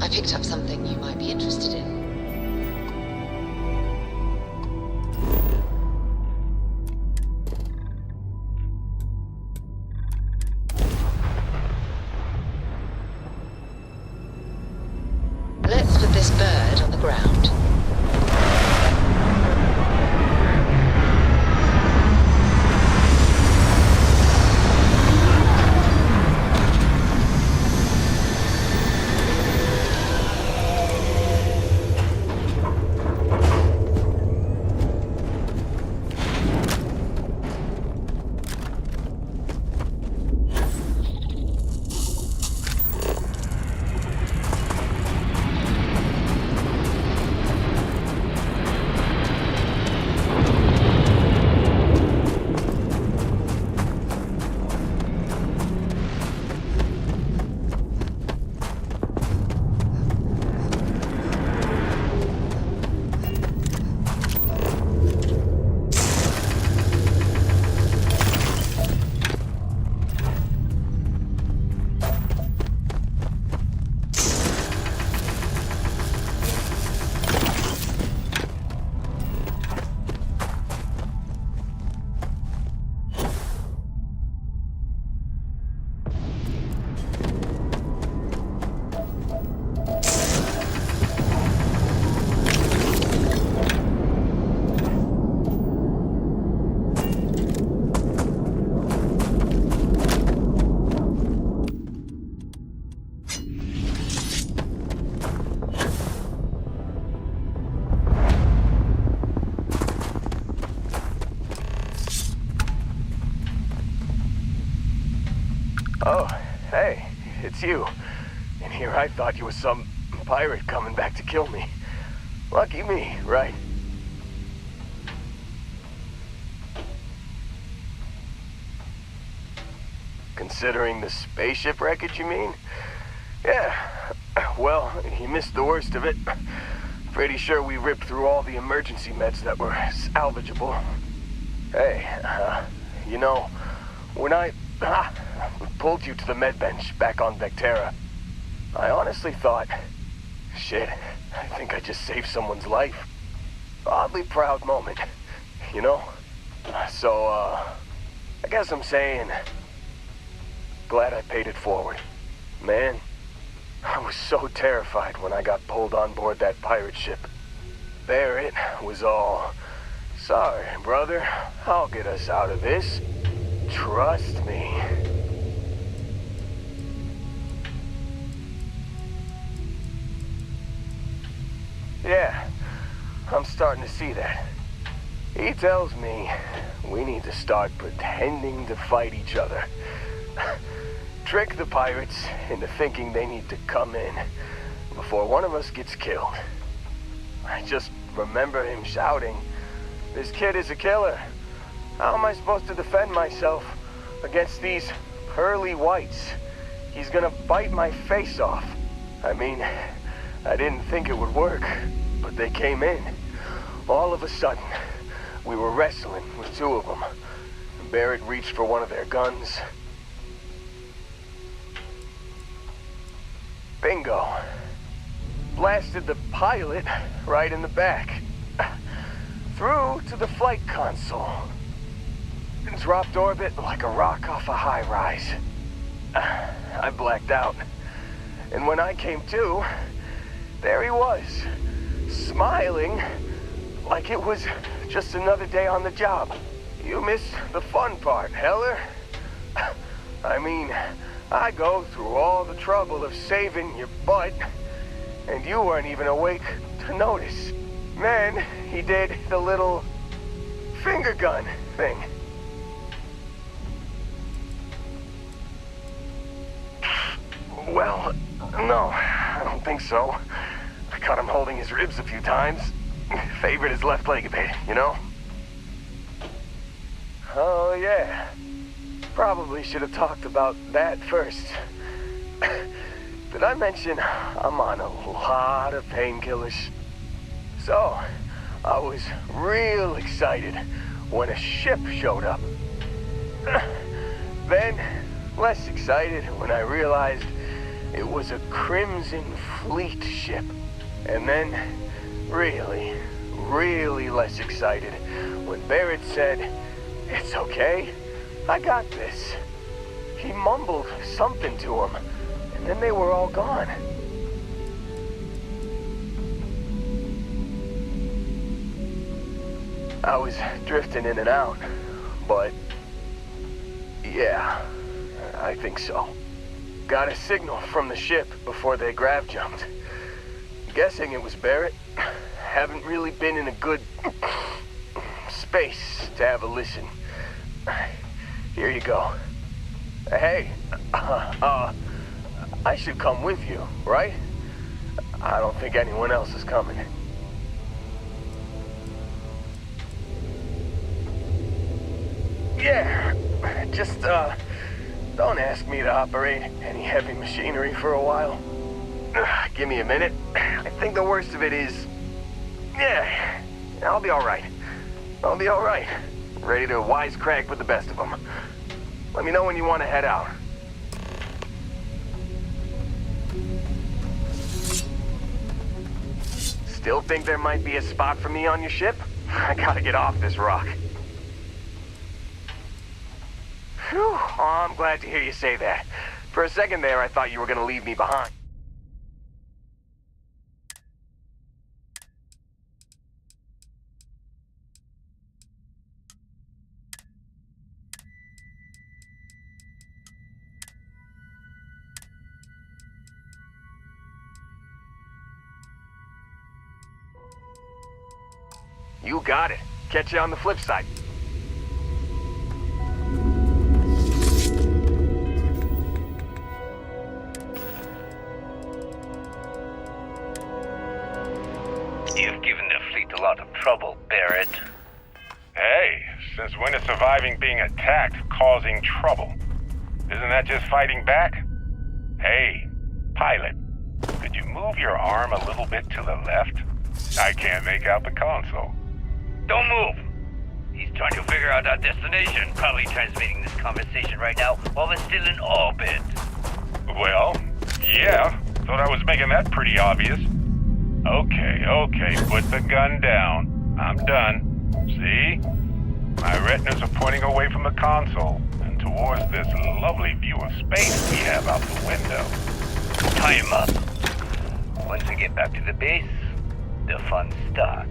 I picked up something you might be interested in. Let's put this bird on the ground. Oh, hey, it's you. And here I thought you were some pirate coming back to kill me. Lucky me, right? Considering the spaceship wreckage, you mean? Yeah, well, you missed the worst of it. Pretty sure we ripped through all the emergency meds that were salvageable. Hey, you know, when I pulled you to the med bench back on Vectera, I honestly thought, shit, I think I just saved someone's life. Oddly proud moment, you know? So, I guess I'm saying, glad I paid it forward. Man, I was so terrified when I got pulled on board that pirate ship. There it was all, sorry, brother, I'll get us out of this. Trust me. Yeah, I'm starting to see that. He tells me we need to start pretending to fight each other. Trick the pirates into thinking they need to come in before one of us gets killed. I just remember him shouting, "This kid is a killer. How am I supposed to defend myself against these pearly whites? He's gonna bite my face off." I mean, I didn't think it would work, but they came in. All of a sudden, we were wrestling with two of them. Barrett reached for one of their guns. Bingo. Blasted the pilot right in the back. Through to the flight console. Dropped orbit like a rock off a high-rise. I blacked out. And when I came to, there he was, smiling like it was just another day on the job. You missed the fun part, Heller. I mean, I go through all the trouble of saving your butt, and you weren't even awake to notice. Then he did the little finger gun thing. Well, no, I don't think so. I caught him holding his ribs a few times. Favored his left leg a bit, you know? Oh, yeah. Probably should have talked about that first. Did I mention I'm on a lot of painkillers? So, I was real excited when a ship showed up. Then, less excited when I realized It was a Crimson Fleet ship. And then, really less excited when Barrett said, "It's okay, I got this." He mumbled something to him, and then they were all gone. I was drifting in and out, but yeah, I think so. Got a signal from the ship before they grav jumped. Guessing it was Barrett. Haven't really been in a good space to have a listen. Here you go. Hey, I should come with you, right? I don't think anyone else is coming. Yeah, just, don't ask me to operate any heavy machinery for a while. Give me a minute. I think the worst of it is... Yeah, I'll be alright. I'll be alright. Ready to wisecrack with the best of them. Let me know when you want to head out. Still think there might be a spot for me on your ship? I gotta get off this rock. Whew, oh, I'm glad to hear you say that. For a second there, I thought you were gonna leave me behind. You got it. Catch you on the flip side. You've given the fleet a lot of trouble, Barrett. Hey, since when is surviving being attacked causing trouble? Isn't that just fighting back? Hey, pilot, could you move your arm a little bit to the left? I can't make out the console. Don't move! He's trying to figure out our destination, probably transmitting this conversation right now while we're still in orbit. Well, yeah, thought I was making that pretty obvious. Okay, put the gun down. I'm done. See? My retinas are pointing away from the console and towards this lovely view of space we have out the window. Tie him up. Once we get back to the base, the fun starts.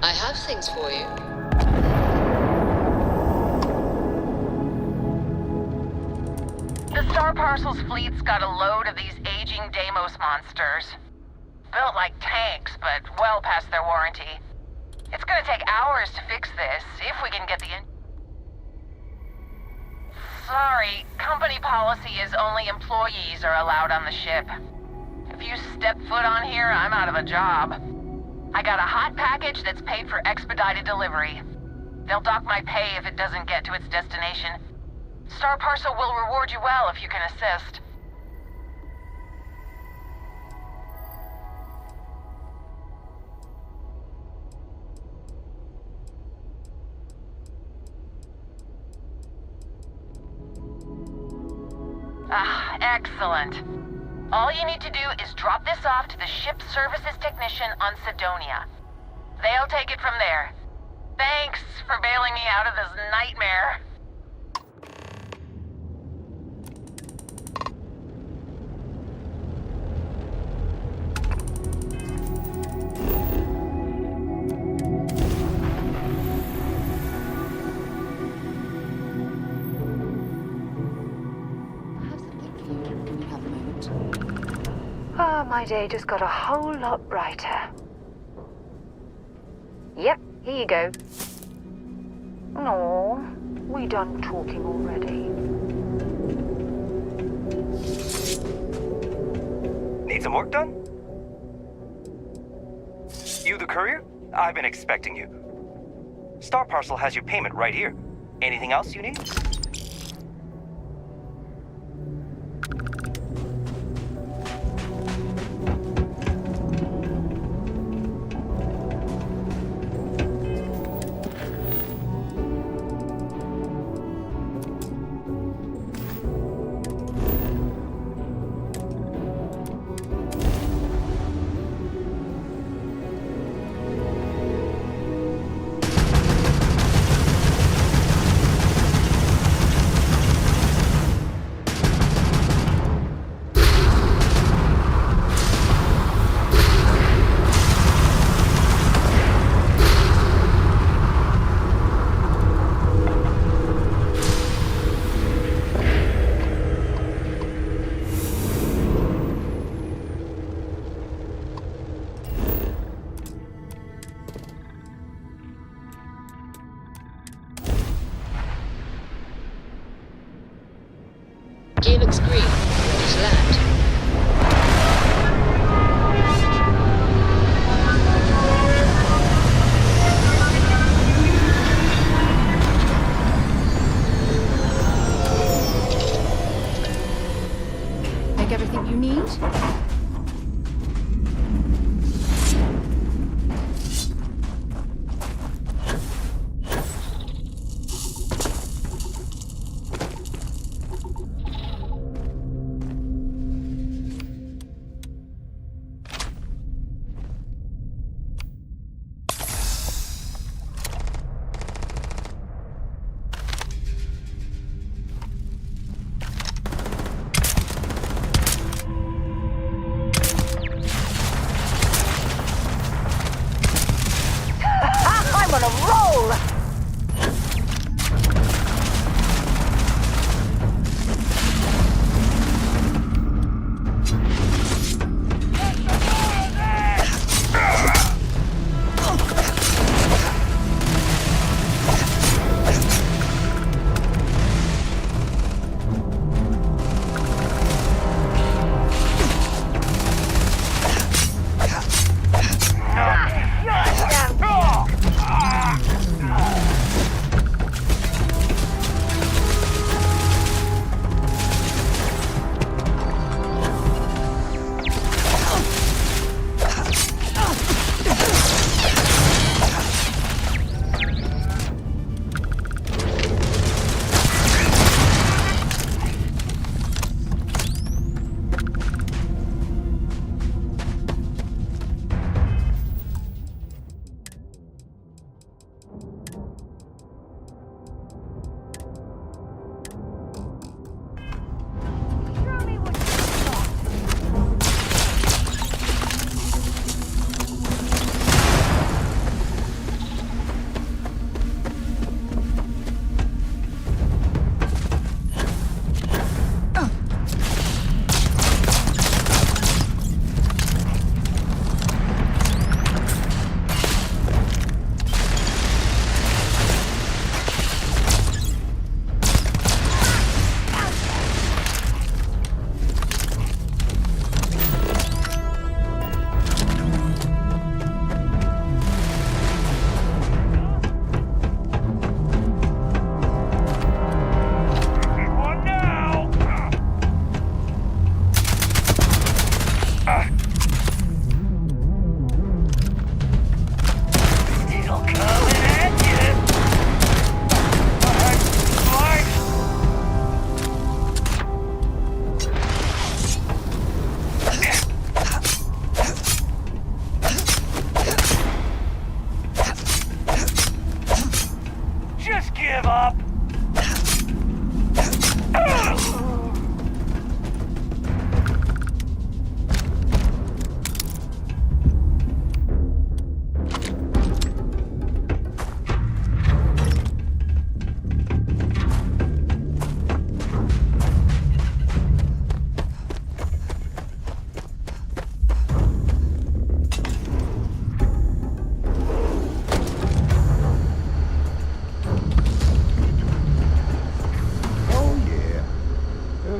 I have things for you. The Star Parcel's fleet's got a load of these aging Deimos monsters. Built like tanks, but well past their warranty. It's gonna take hours to fix this, if we can get the Sorry, company policy is only employees are allowed on the ship. If you step foot on here, I'm out of a job. I got a hot package that's paid for expedited delivery. They'll dock my pay if it doesn't get to its destination. Star Parcel will reward you well if you can assist. Ah, excellent. All you need to do is drop this off to the ship services technician on Sidonia. They'll take it from there. Thanks for bailing me out of this nightmare. my day just got a whole lot brighter. Yep, here you go. No, we done talking already. Need some work done? You the courier? I've been expecting you. Star Parcel has your payment right here. Anything else you need? Gear looks green. Ready to land. Take everything you need?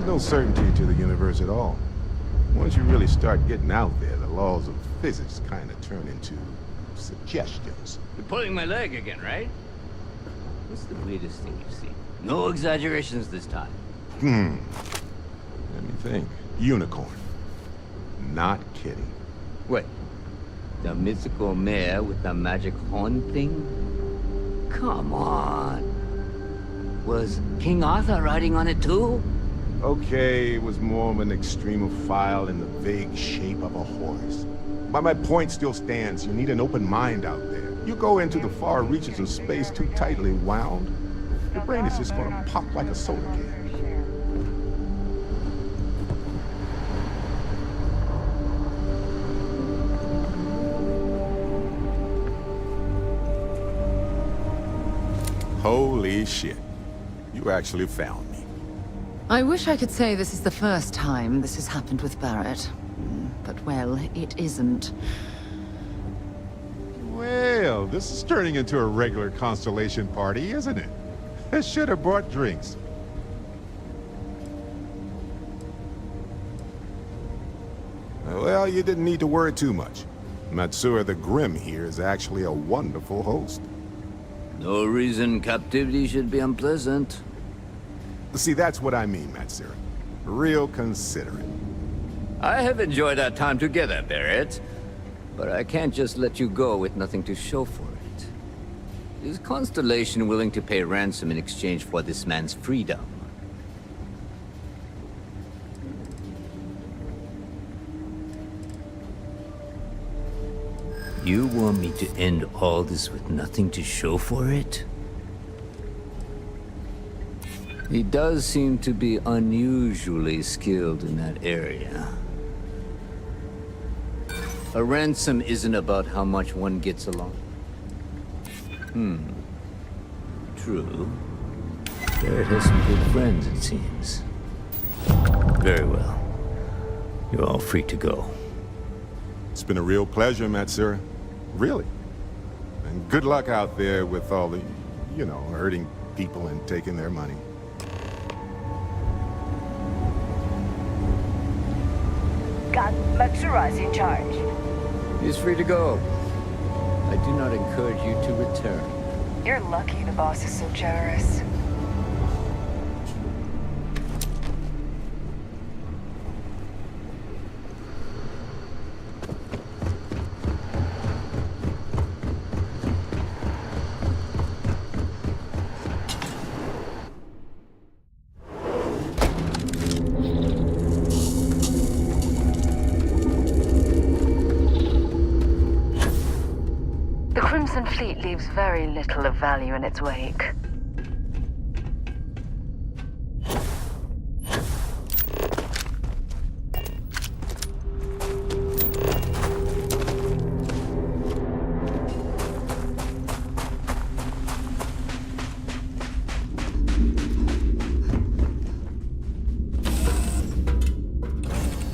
There's no certainty to the universe at all. Once you really start getting out there, the laws of physics kind of turn into suggestions. You're pulling my leg again, right? What's the weirdest thing you've seen? No exaggerations this time. Let me think. Unicorn. Not kidding. Wait. The mythical mare with the magic horn thing? Come on. Was King Arthur riding on it too? Okay, it was more of an extremophile in the vague shape of a horse. But my point still stands. You need an open mind out there. You go into the far reaches of space too tightly wound, your brain is just gonna pop like a soda can. Holy shit. You actually found me. I wish I could say this is the first time this has happened with Barrett. But, well, it isn't. Well, this is turning into a regular Constellation party, isn't it? I should have brought drinks. Well, you didn't need to worry too much. Matsura the Grim here is actually a wonderful host. No reason captivity should be unpleasant. See, that's what I mean, Matsura. Real considerate. I have enjoyed our time together, Barrett. But I can't just let you go with nothing to show for it. Is Constellation willing to pay ransom in exchange for this man's freedom? You want me to end all this with nothing to show for it? He does seem to be unusually skilled in that area. A ransom isn't about how much one gets along. True. Barrett has some good friends, it seems. Very well. You're all free to go. It's been a real pleasure, Matsura. Really. And good luck out there with all the, you know, hurting people and taking their money. God, Matsura's in charge. He's free to go. I do not encourage you to return. You're lucky the boss is so generous. The Crimson Fleet leaves very little of value in its wake.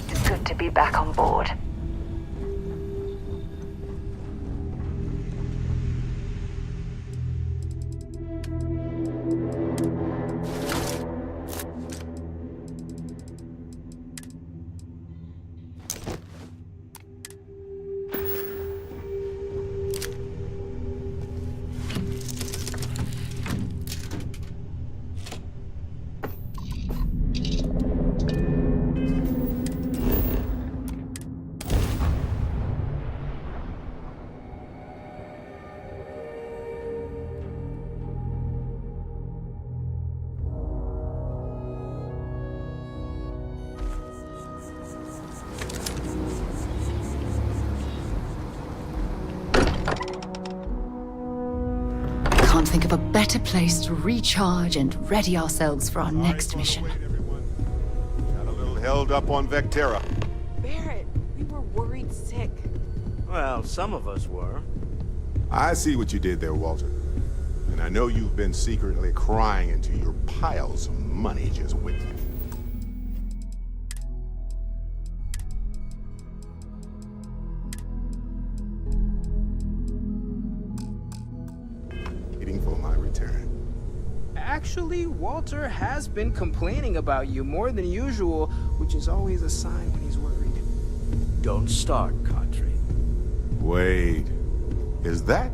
It's good to be back on board. Can't think of a better place to recharge and ready ourselves for our next mission. Got a little held up on Vectera. Barrett, we were worried sick. Well, some of us were. I see what you did there, Walter. And I know you've been secretly crying into your piles of money just with me. Waiting for my return. Actually, Walter has been complaining about you more than usual, which is always a sign when he's worried. Don't start, Country. Wait, is that?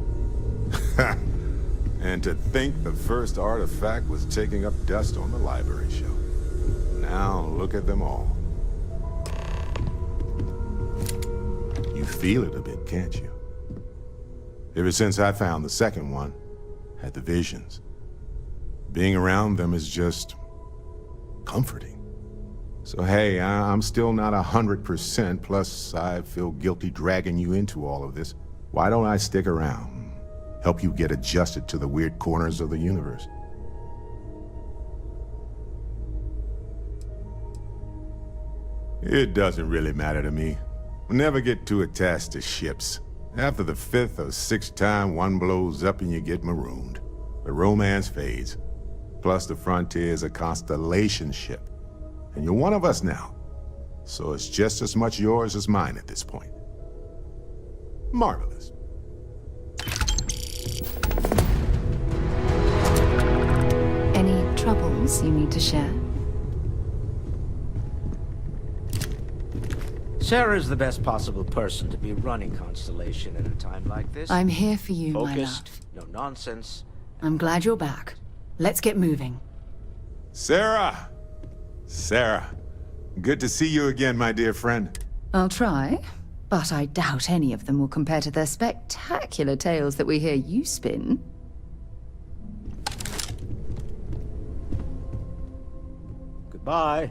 And to think the first artifact was taking up dust on the library shelf. Now look at them all. You feel it a bit, can't you? Ever since I found the second one, had the visions. Being around them is just comforting. So hey, I'm still not 100%, plus I feel guilty dragging you into all of this. Why don't I stick around? Help you get adjusted to the weird corners of the universe. It doesn't really matter to me. Never get too attached to ships. After the 5th or 6th time one blows up and you get marooned, the romance fades. Plus the Frontier is a constellation ship. And you're one of us now. So it's just as much yours as mine at this point. Marvelous. Any troubles you need to share? Sarah's the best possible person to be running Constellation at a time like this. I'm here for you, my Focused, love. no nonsense. I'm glad you're back. Let's get moving. Sarah! Sarah, good to see you again, my dear friend. I'll try, but I doubt any of them will compare to the spectacular tales that we hear you spin. Goodbye.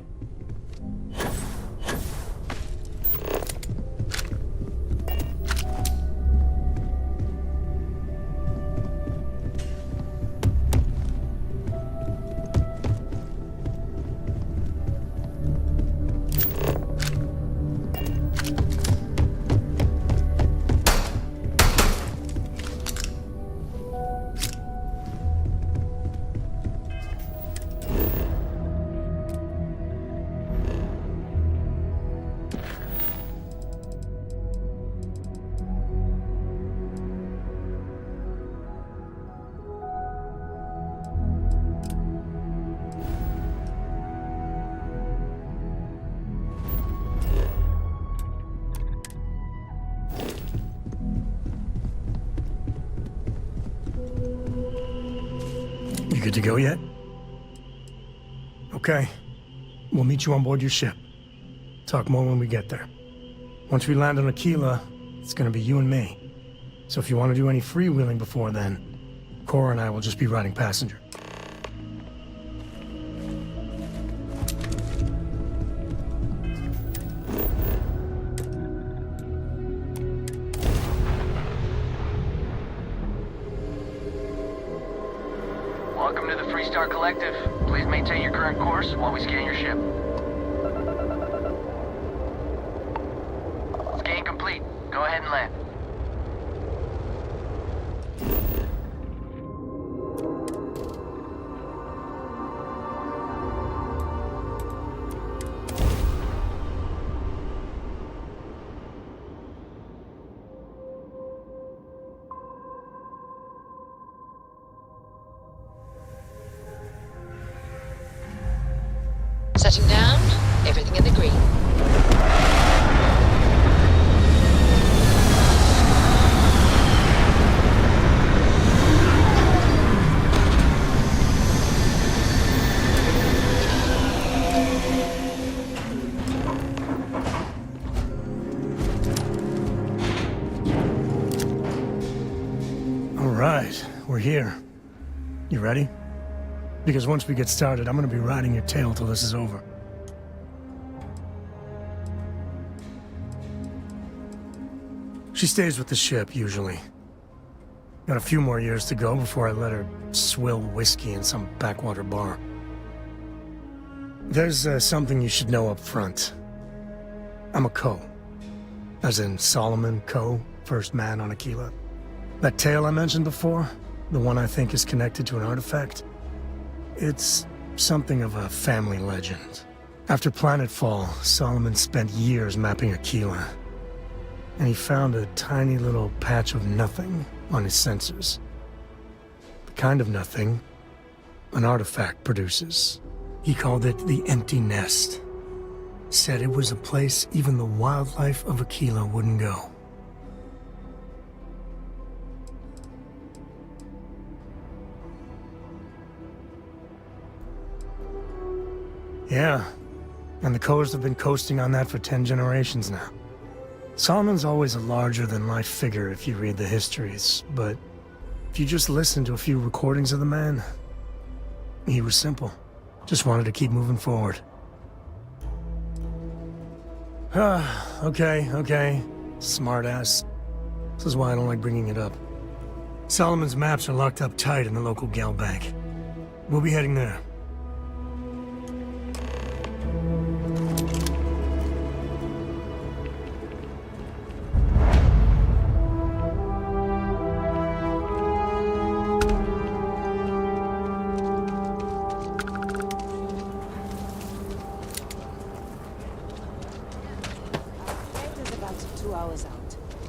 You good to go yet? Okay. We'll meet you on board your ship. Talk more when we get there. Once we land on Aquila, it's gonna be you and me. So if you want to do any freewheeling before then, Cora and I will just be riding passenger. Welcome to the Freestar Collective. Please maintain your current course while we scan your ship. Scan complete. Go ahead and land. Setting down, everything in the green. All right, we're here. You ready? Because once we get started, I'm gonna be riding your tail till this is over. She stays with the ship, usually. Got a few more years to go before I let her swill whiskey in some backwater bar. There's something you should know up front. I'm a Co. As in Solomon Co., first man on Aquila. That tale I mentioned before, the one I think is connected to an artifact, it's something of a family legend. After planetfall, Solomon spent years mapping Aquila, and he found a tiny little patch of nothing on his sensors. The kind of nothing an artifact produces. He called it the Empty Nest. Said it was a place even the wildlife of Aquila wouldn't go. Yeah, and the Coes have been coasting on that for 10 generations now. Solomon's always a larger-than-life figure if you read the histories, but if you just listen to a few recordings of the man, he was simple. Just wanted to keep moving forward. Okay. Smartass. This is why I don't like bringing it up. Solomon's maps are locked up tight in the local gal bank. We'll be heading there.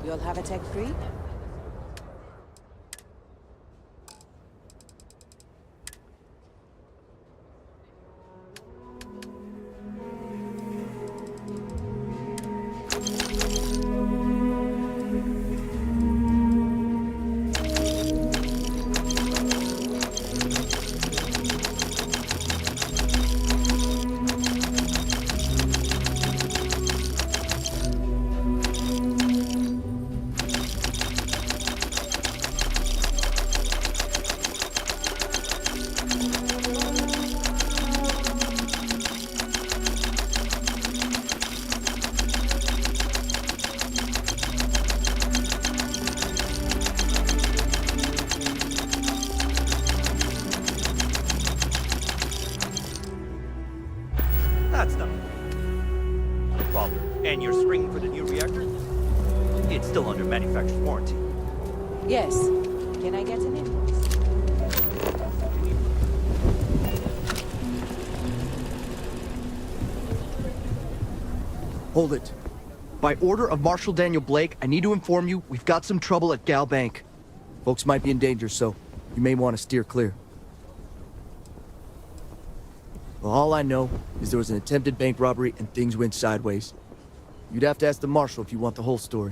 You'll have a tech free? That's not a problem. And you're screening for the new reactor? It's still under manufacturer's warranty. Yes. Can I get an invoice? Hold it. By order of Marshal Daniel Blake, I need to inform you we've got some trouble at Gal Bank. Folks might be in danger, so you may want to steer clear. Well, all I know is there was an attempted bank robbery and things went sideways. You'd have to ask the Marshal if you want the whole story.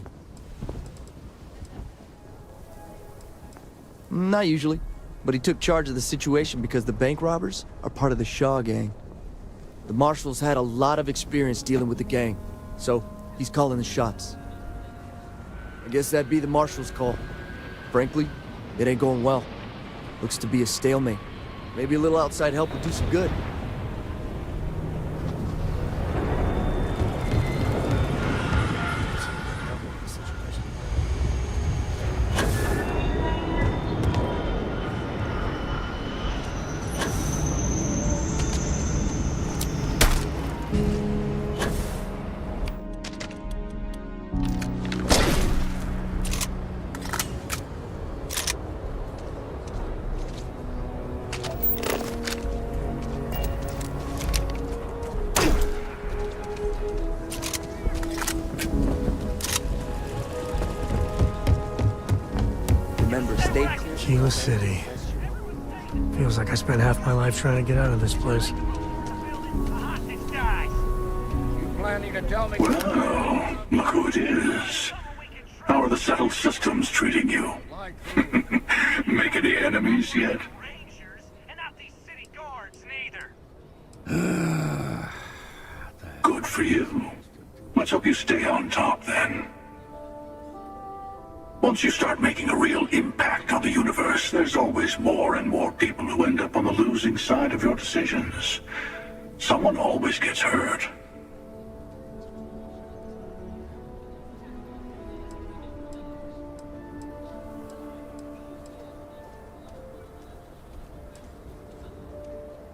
Not usually, but he took charge of the situation because the bank robbers are part of the Shaw gang. The Marshal's had a lot of experience dealing with the gang, so he's calling the shots. I guess that'd be the Marshal's call. Frankly, it ain't going well. Looks to be a stalemate. Maybe a little outside help would do some good. Aquila City. Feels like I spent half my life trying to get out of this place. Well, look who it is. How are the settled systems treating you? Make any enemies yet? Good for you. Let's hope you stay on top then. Once you start making a real impact on the universe, there's always more and more people who end up on the losing side of your decisions. Someone always gets hurt.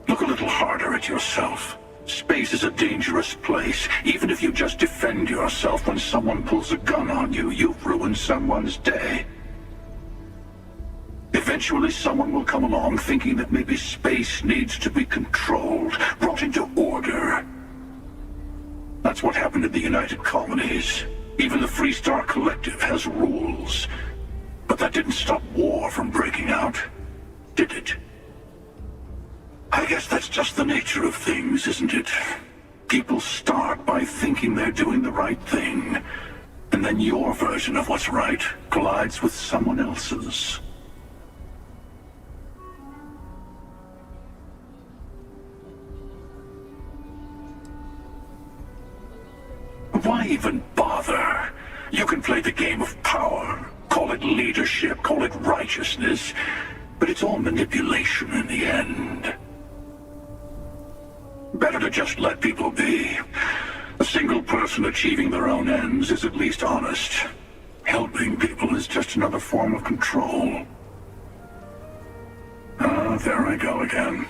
Look a little harder at yourself. Space is a dangerous place. Even if you just defend yourself when someone pulls a gun on you, you've ruined someone's day. Eventually someone will come along thinking that maybe space needs to be controlled, brought into order. That's what happened in the United Colonies. Even the Freestar Collective has rules. But that didn't stop war from breaking out, did it? guess that's just the nature of things, isn't it? People start by thinking they're doing the right thing, and then your version of what's right collides with someone else's. Why even bother? You can play the game of power, call it leadership, call it righteousness, but it's all manipulation in the end. Better to just let people be. A single person achieving their own ends is at least honest. Helping people is just another form of control. Ah, there I go again.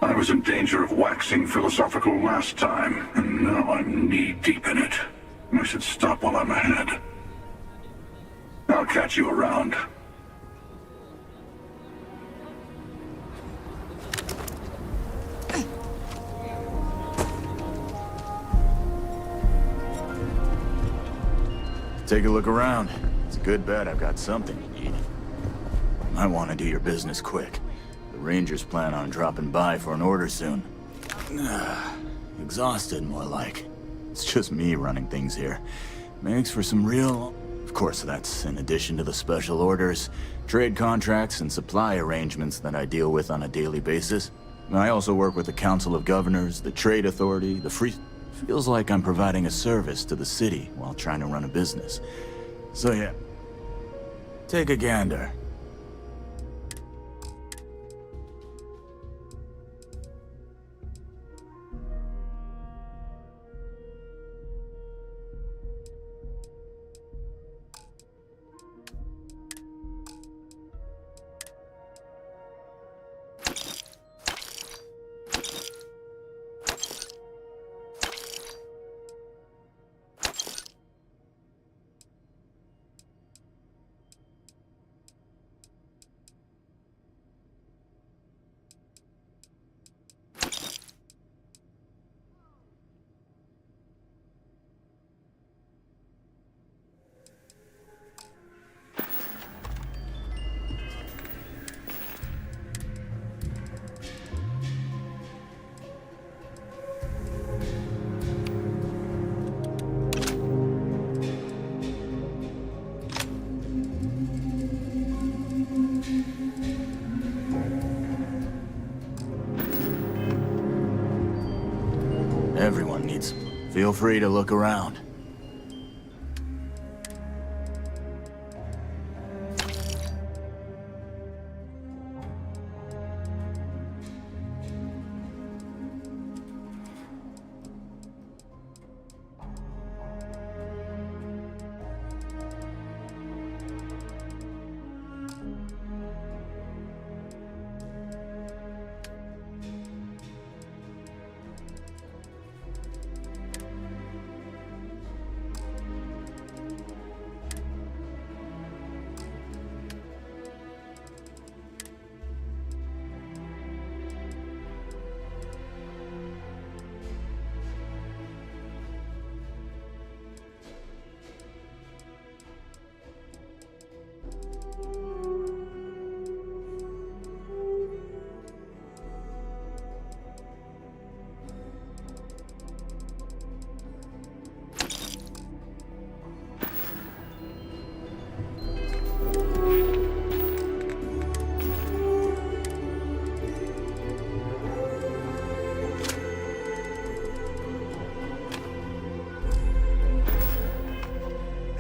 I was in danger of waxing philosophical last time, and now I'm knee-deep in it. I should stop while I'm ahead. I'll catch you around. Take a look around. It's a good bet I've got something you need. I want to do your business quick. The Rangers plan on dropping by for an order soon. Exhausted, more like. It's just me running things here. Makes for some real... Of course, that's in addition to the special orders, trade contracts, and supply arrangements that I deal with on a daily basis. I also work with the Council of Governors, the Trade Authority, the Free... Feels like I'm providing a service to the city while trying to run a business. So yeah, take a gander. Everyone needs... Feel free to look around.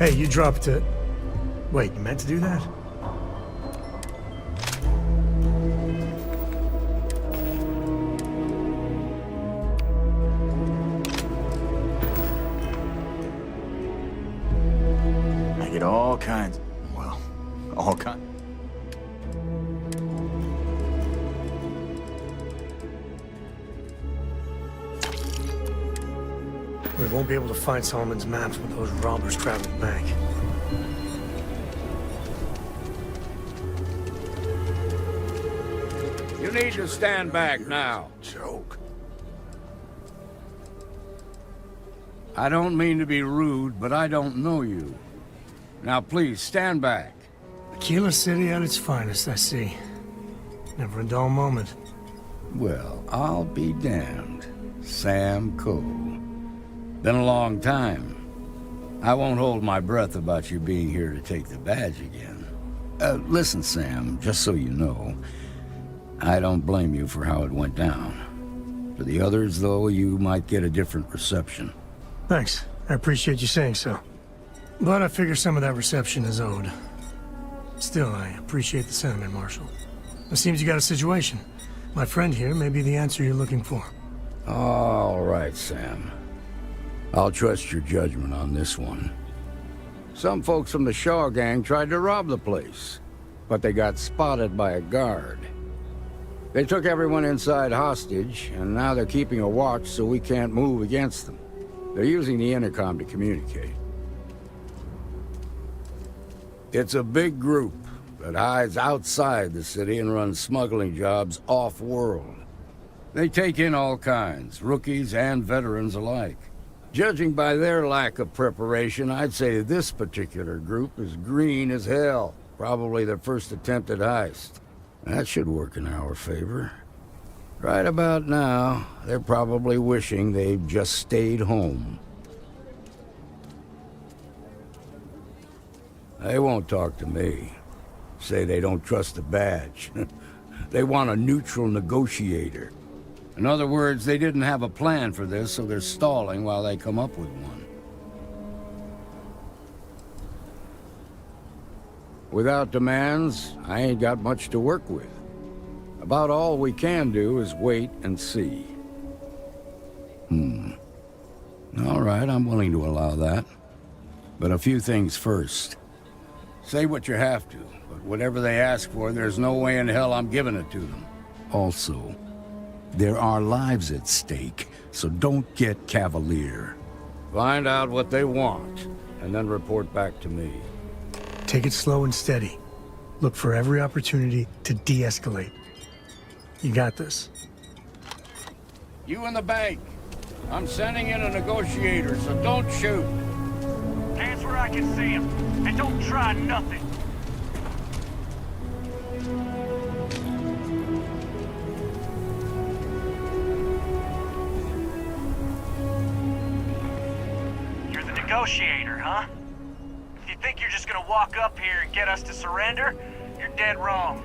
Hey, you dropped it. Wait, you meant to do that? I get all kinds... Well, all kinds... We won't be able to find Solomon's maps with those robbers crowding the bank. You need to stand back now. Joke. I don't mean to be rude, but I don't know you. Now please, stand back. Aquila City at its finest, I see. Never a dull moment. Well, I'll be damned. Sam Coe. Been a long time. I won't hold my breath about you being here to take the badge again. Listen, Sam, just so you know, I don't blame you for how it went down. For the others, though, you might get a different reception. Thanks. I appreciate you saying so. But I figure some of that reception is owed. Still, I appreciate the sentiment, Marshal. It seems you got a situation. My friend here may be the answer you're looking for. All right, Sam. I'll trust your judgment on this one. Some folks from the Shaw gang tried to rob the place, but they got spotted by a guard. They took everyone inside hostage, and now they're keeping a watch so we can't move against them. They're using the intercom to communicate. It's a big group that hides outside the city and runs smuggling jobs off-world. They take in all kinds, rookies and veterans alike. Judging by their lack of preparation, I'd say this particular group is green as hell. Probably their first attempt at heist. That should work in our favor. Right about now, they're probably wishing they'd just stayed home. They won't talk to me. Say they don't trust the badge. They want a neutral negotiator. In other words, they didn't have a plan for this, so they're stalling while they come up with one. Without demands, I ain't got much to work with. About all we can do is wait and see. All right, I'm willing to allow that. But a few things first. Say what you have to, but whatever they ask for, there's no way in hell I'm giving it to them. Also, there are lives at stake, so don't get cavalier. Find out what they want, and then report back to me. Take it slow and steady. Look for every opportunity to de-escalate. You got this. You in the bank. I'm sending in a negotiator, so don't shoot. Hands where I can see him, and don't try nothing. You're the negotiator, huh? If you think you're just gonna walk up here and get us to surrender, you're dead wrong.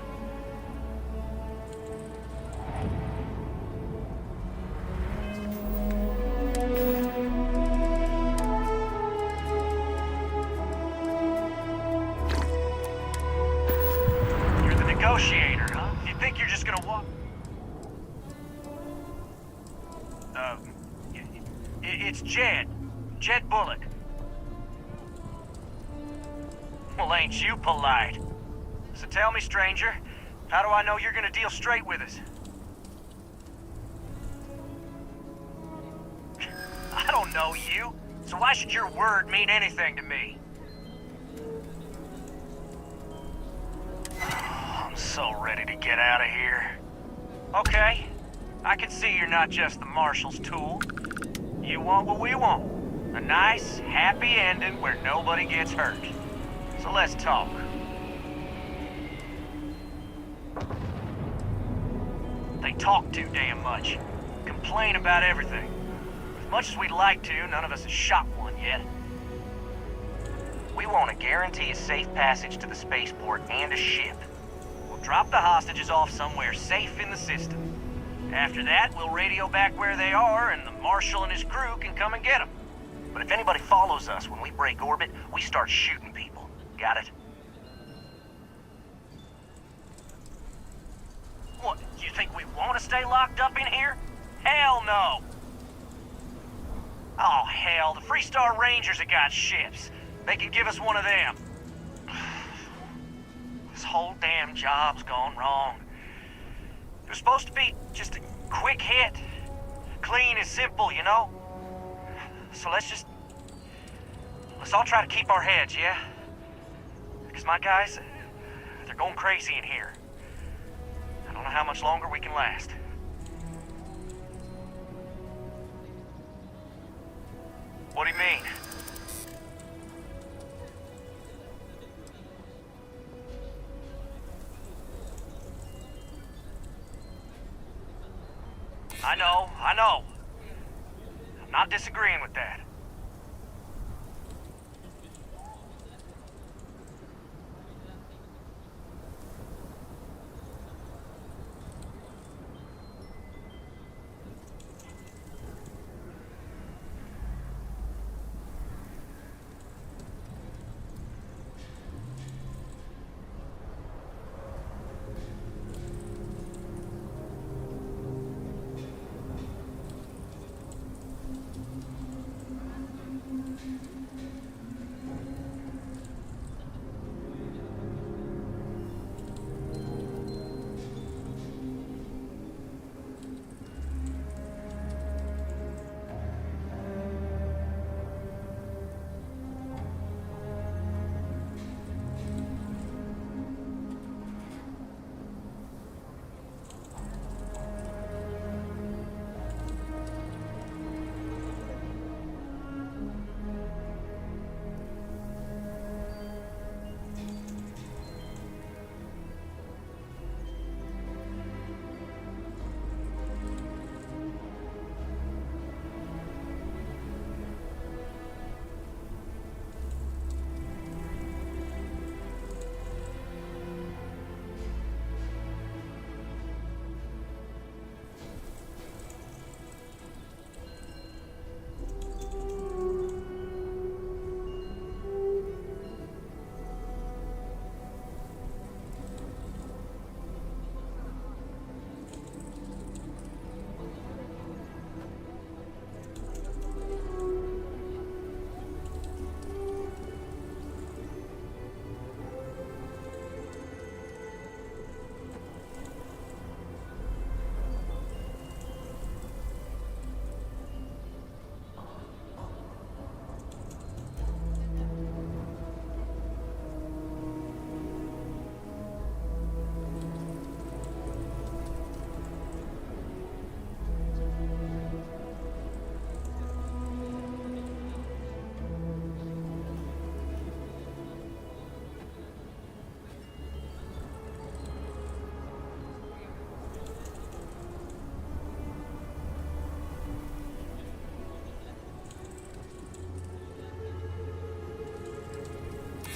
Negotiator, huh? You think you're just gonna walk? It's Jed. Jed Bullock. Well, ain't you polite? So tell me, stranger, how do I know you're gonna deal straight with us? I don't know you, so why should your word mean anything to me? I'm so ready to get out of here. Okay, I can see you're not just the Marshal's tool. You want what we want. A nice, happy ending where nobody gets hurt. So let's talk. They talk too damn much. Complain about everything. As much as we'd like to, none of us has shot one yet. We want to guarantee a safe passage to the spaceport and a ship. We'll drop the hostages off somewhere safe in the system. After that, we'll radio back where they are, and the Marshal and his crew can come and get them. But if anybody follows us when we break orbit, we start shooting people. Got it? What, you think we want to stay locked up in here? Hell no! Oh, hell, the Freestar Rangers have got ships. They can give us one of them. This whole damn job's gone wrong. It was supposed to be just a quick hit. Clean and simple, you know? So let's all try to keep our heads, yeah? Because my guys, they're going crazy in here. I don't know how much longer we can last. What do you mean? I know. I'm not disagreeing with that.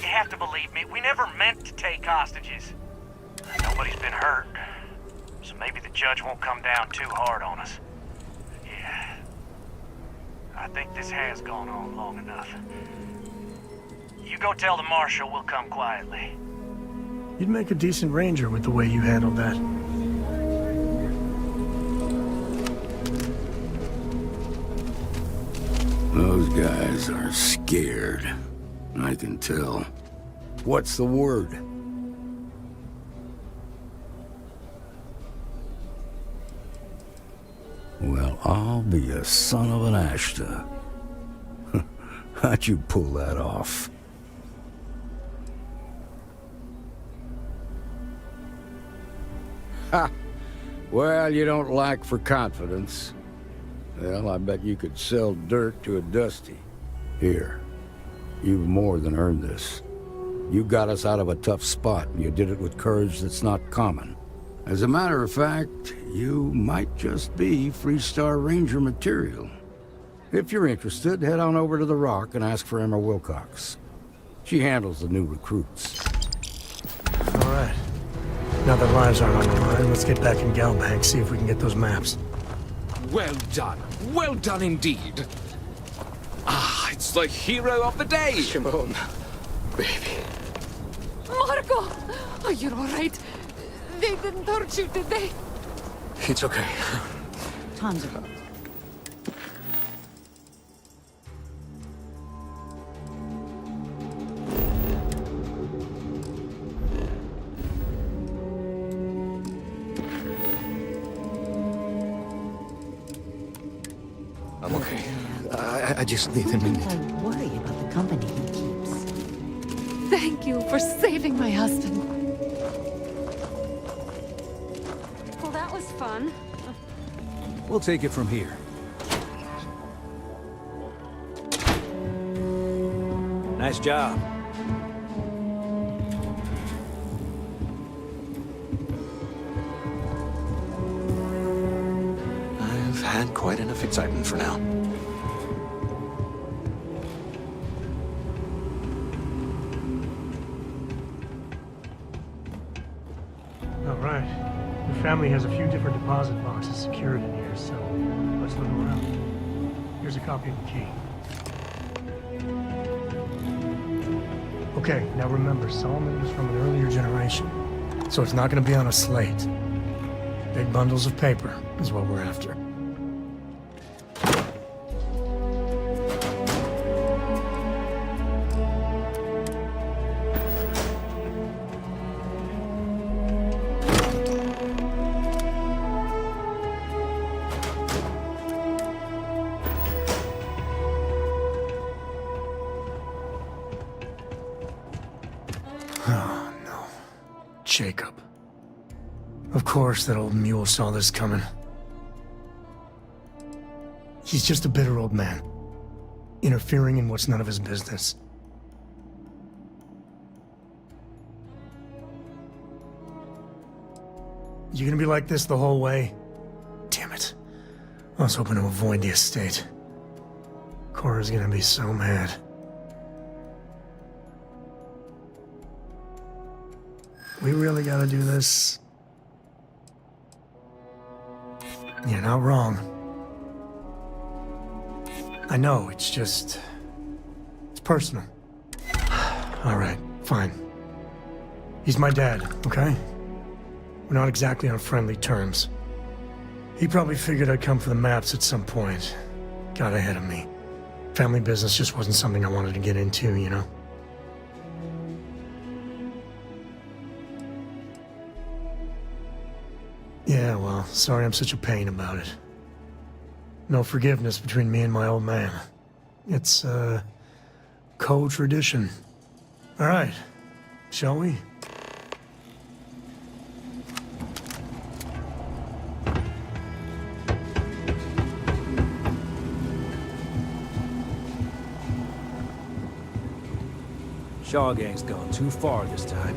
You have to believe me, we never meant to take hostages. Nobody's been hurt, so maybe the judge won't come down too hard on us. Yeah, I think this has gone on long enough. You go tell the marshal we'll come quietly. You'd make a decent ranger with the way you handled that. Those guys are scared. I can tell. What's the word? Well, I'll be a son of an Ashta. How'd you pull that off? Ha! Well, you don't lack for confidence. Well, I bet you could sell dirt to a Dusty. Here, you've more than earned this. You got us out of a tough spot, and you did it with courage that's not common. As a matter of fact, you might just be Freestar Ranger material. If you're interested, head on over to the Rock and ask for Emma Wilcox. She handles the new recruits. All right. Now that lives aren't on the line, let's get back in Galbank, see if we can get those maps. Well done. Well done indeed. Ah, it's the hero of the day. Shimon, baby. Marco! Are you all right? They didn't hurt you, did they? It's okay. Tanjiro. I'm okay. I just need a minute. I worry about the company he keeps. Thank you for saving my husband. Well, that was fun. We'll take it from here. Nice job. had quite enough excitement for now. All right. The family has a few different deposit boxes secured in here, so let's look around. Here's a copy of the key. Okay, now remember, Solomon was from an earlier generation, so it's not going to be on a slate. Big bundles of paper is what we're after. Oh, no. Jacob. Of course that old mule saw this coming. He's just a bitter old man, interfering in what's none of his business. You gonna be like this the whole way? Damn it. I was hoping to avoid the estate. Cora's gonna be so mad. We really gotta do this? You're not wrong. I know, it's just... it's personal. All right, fine. He's my dad, okay? We're not exactly on friendly terms. He probably figured I'd come for the maps at some point. Got ahead of me. Family business just wasn't something I wanted to get into, you know? Yeah, well, sorry I'm such a pain about it. No forgiveness between me and my old man. It's, co-tradition. All right, shall we? Shaw Gang's gone too far this time.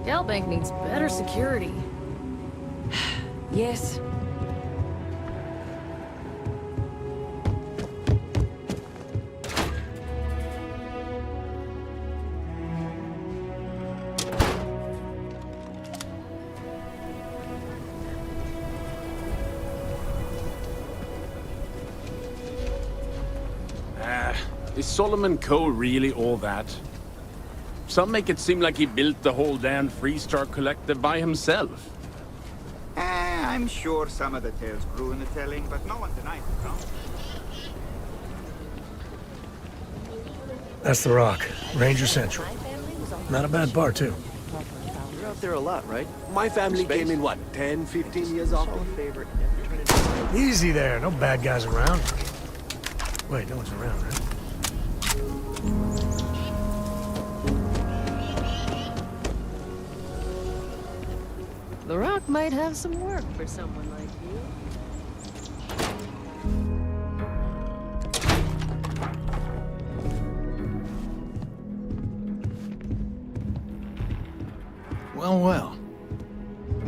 Galbank needs better security. Yes. Is Solomon Coe really all that? Some make it seem like he built the whole damn Freestar Collective by himself. I'm sure some of the tales grew in the telling, but no one denies it, no? That's the Rock, Ranger Central. Not a bad bar, too. You're out there a lot, right? My family came in, what, 10, 15 years often? Easy there, no bad guys around. Wait, no one's around, right? The Rock might have some work for someone like you. Well, well.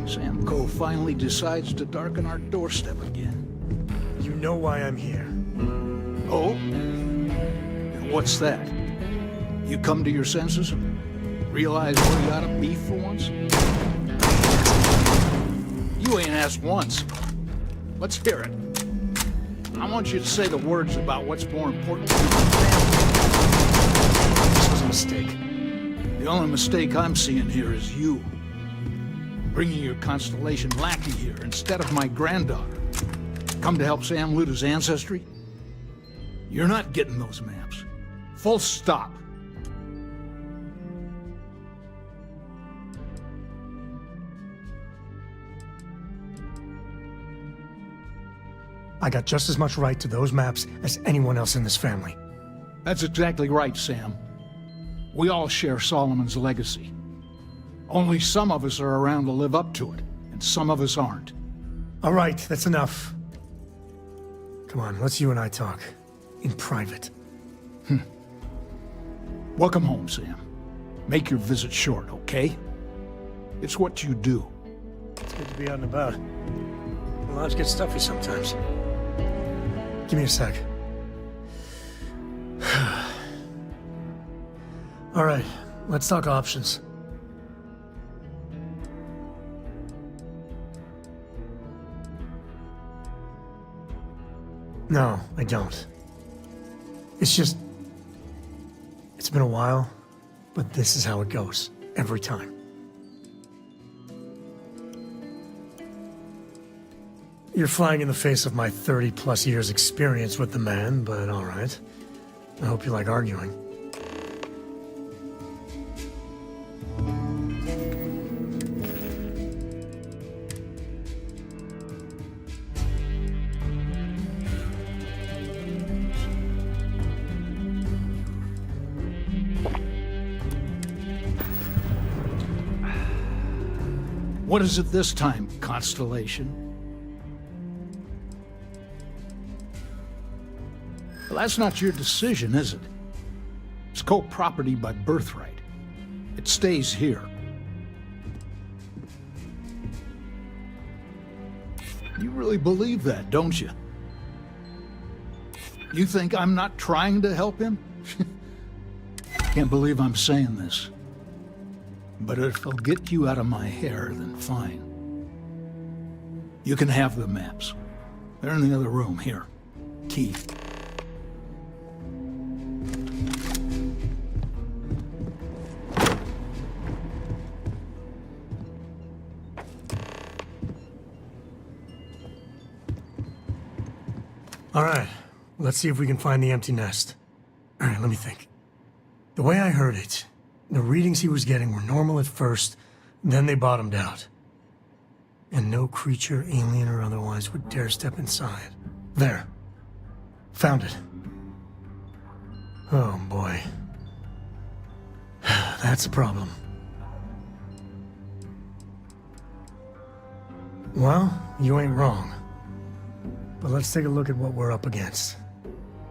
Sam Coe finally decides to darken our doorstep again. You know why I'm here. Oh? And what's that? You come to your senses? Realize where you ought to be for once? You ain't asked once. Let's hear it. I want you to say the words about what's more important to your family. This was a mistake. The only mistake I'm seeing here is you. Bringing your Constellation lackey here instead of my granddaughter. Come to help Sam loot his ancestry? You're not getting those maps. Full stop. I got just as much right to those maps as anyone else in this family. That's exactly right, Sam. We all share Solomon's legacy. Only some of us are around to live up to it, and some of us aren't. All right, that's enough. Come on, let's you and I talk. In private. Welcome home, Sam. Make your visit short, okay? It's what you do. It's good to be out and about. Lives get stuffy sometimes. Give me a sec. All right, let's talk options. No, I don't. It's just... It's been a while, but this is how it goes. Every time. You're flying in the face of my 30-plus years experience with the man, but all right. I hope you like arguing. What is it this time, Constellation? Well, that's not your decision, is it? It's co-property by birthright. It stays here. You really believe that, don't you? You think I'm not trying to help him? Can't believe I'm saying this. But if it'll get you out of my hair, then fine. You can have the maps. They're in the other room, here. Key. All right, let's see if we can find the empty nest. All right, let me think. The way I heard it, the readings he was getting were normal at first, then they bottomed out. And no creature, alien or otherwise, would dare step inside. There. Found it. Oh, boy. That's a problem. Well, you ain't wrong. But let's take a look at what we're up against.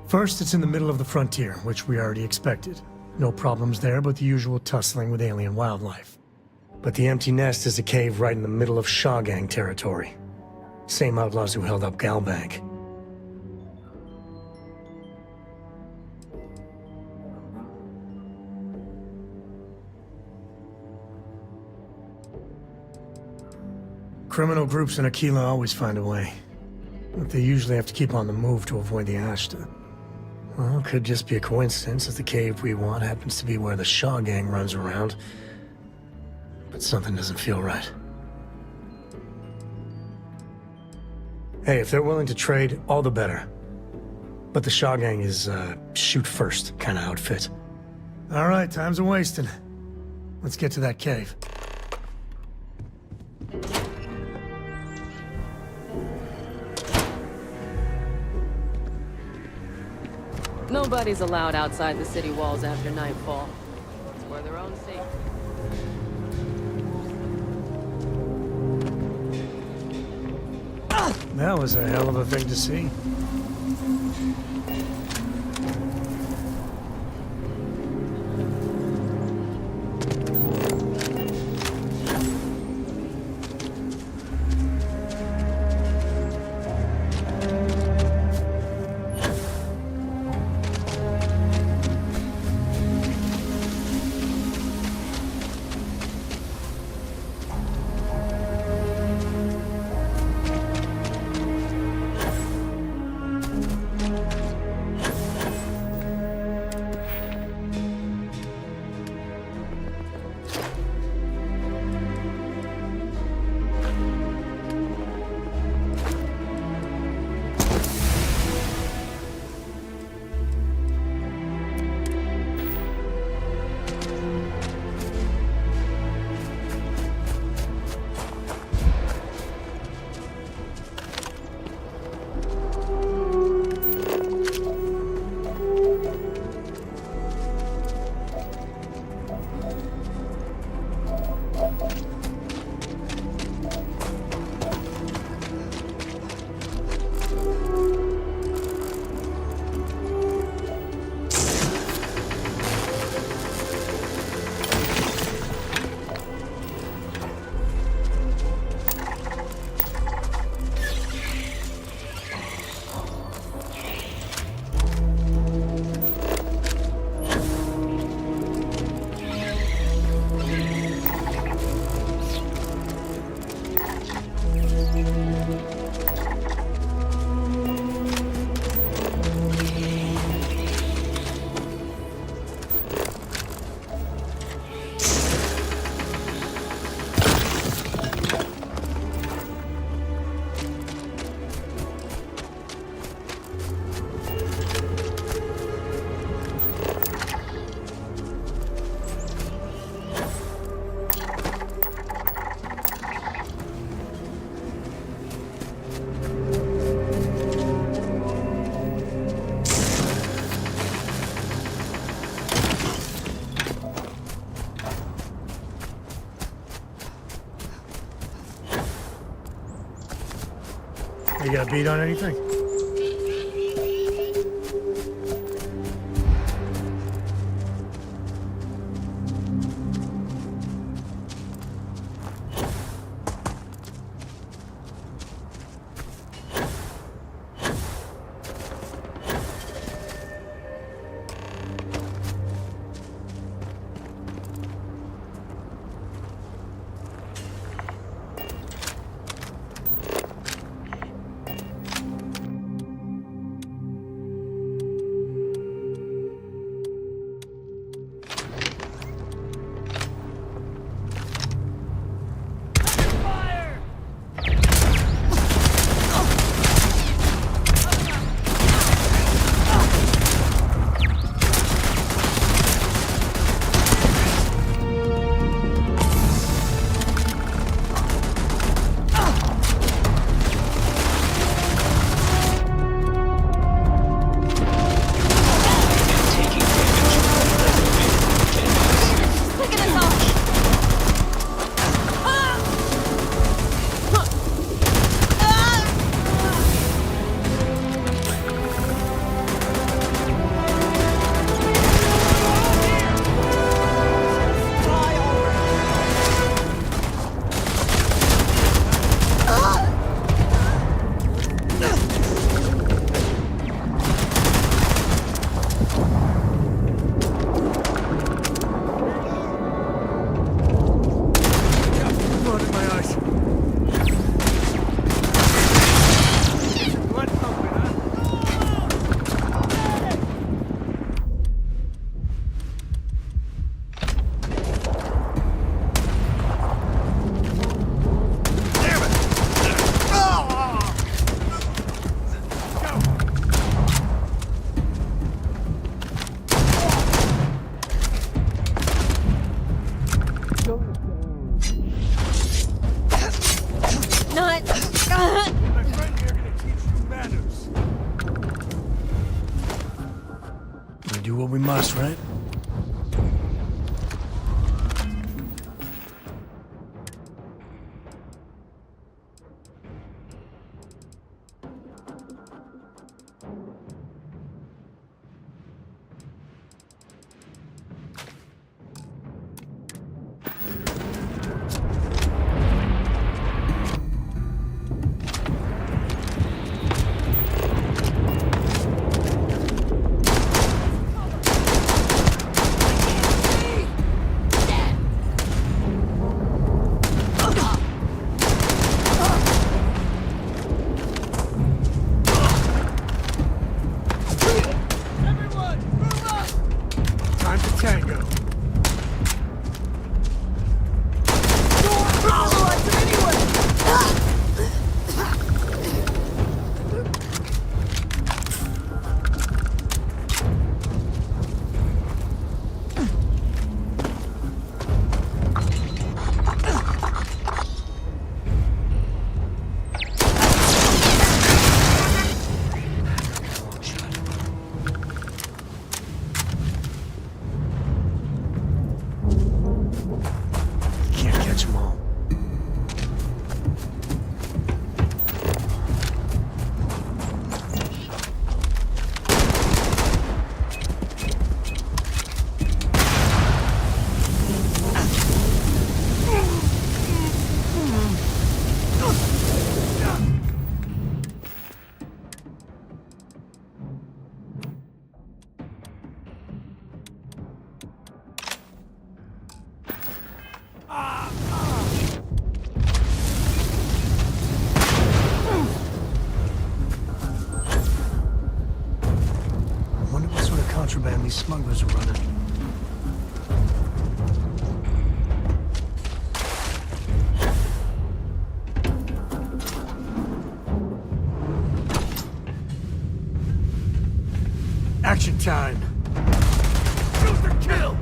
First, it's in the middle of the frontier, which we already expected. No problems there, but the usual tussling with alien wildlife. But the empty nest is a cave right in the middle of Shaw Gang territory. Same outlaws who held up Galbank. Criminal groups in Aquila always find a way. But they usually have to keep on the move to avoid the Ashta. Well, it could just be a coincidence that the cave we want happens to be where the Shaw Gang runs around. But something doesn't feel right. Hey, if they're willing to trade, all the better. But the Shaw Gang is, shoot first kind of outfit. All right, time's a-wasting. Let's get to that cave. Nobody's allowed outside the city walls after nightfall. It's for their own safety. That was a hell of a thing to see. got a beat on anything? We do what we must, right? Contraband these smugglers are running. Action time. Shoot or kill.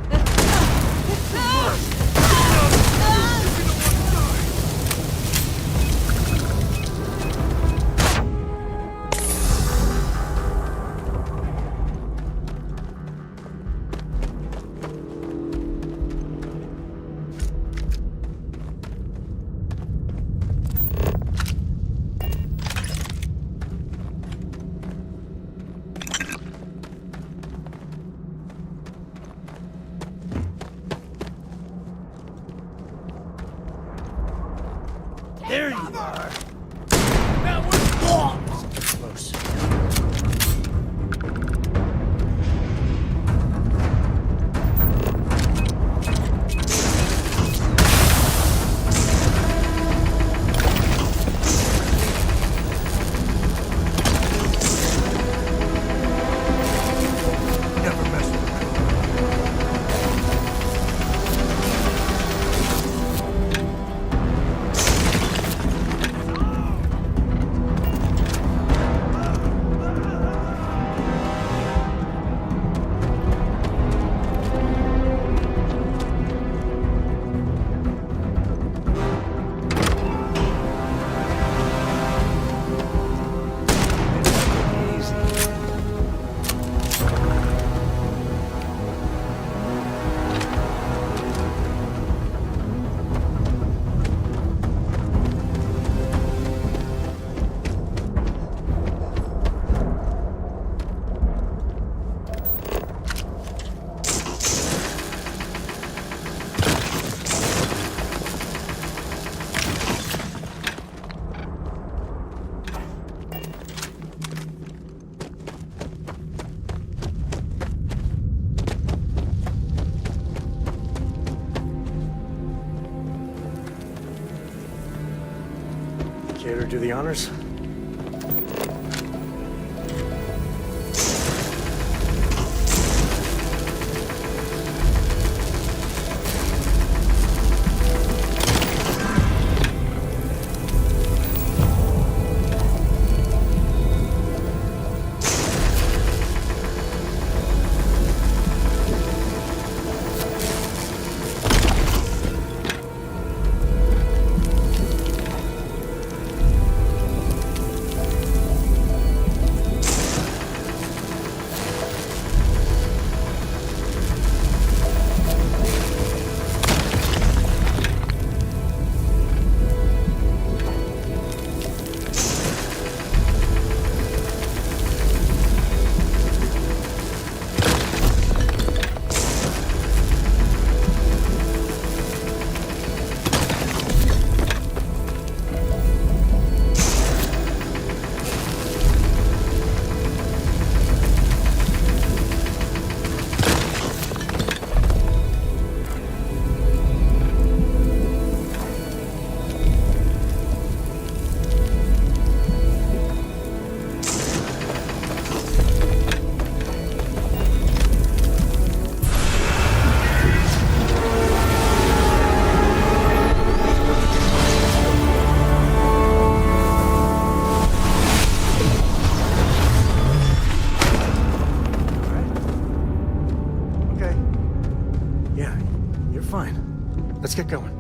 do the honors? Let's get going.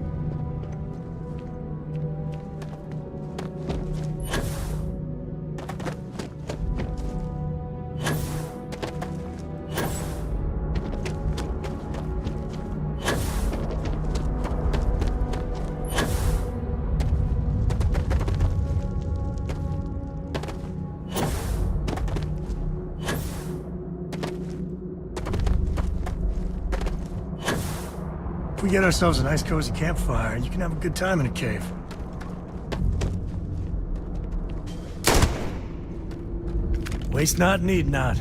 If we get ourselves a nice cozy campfire, you can have a good time in a cave. Waste not, need not.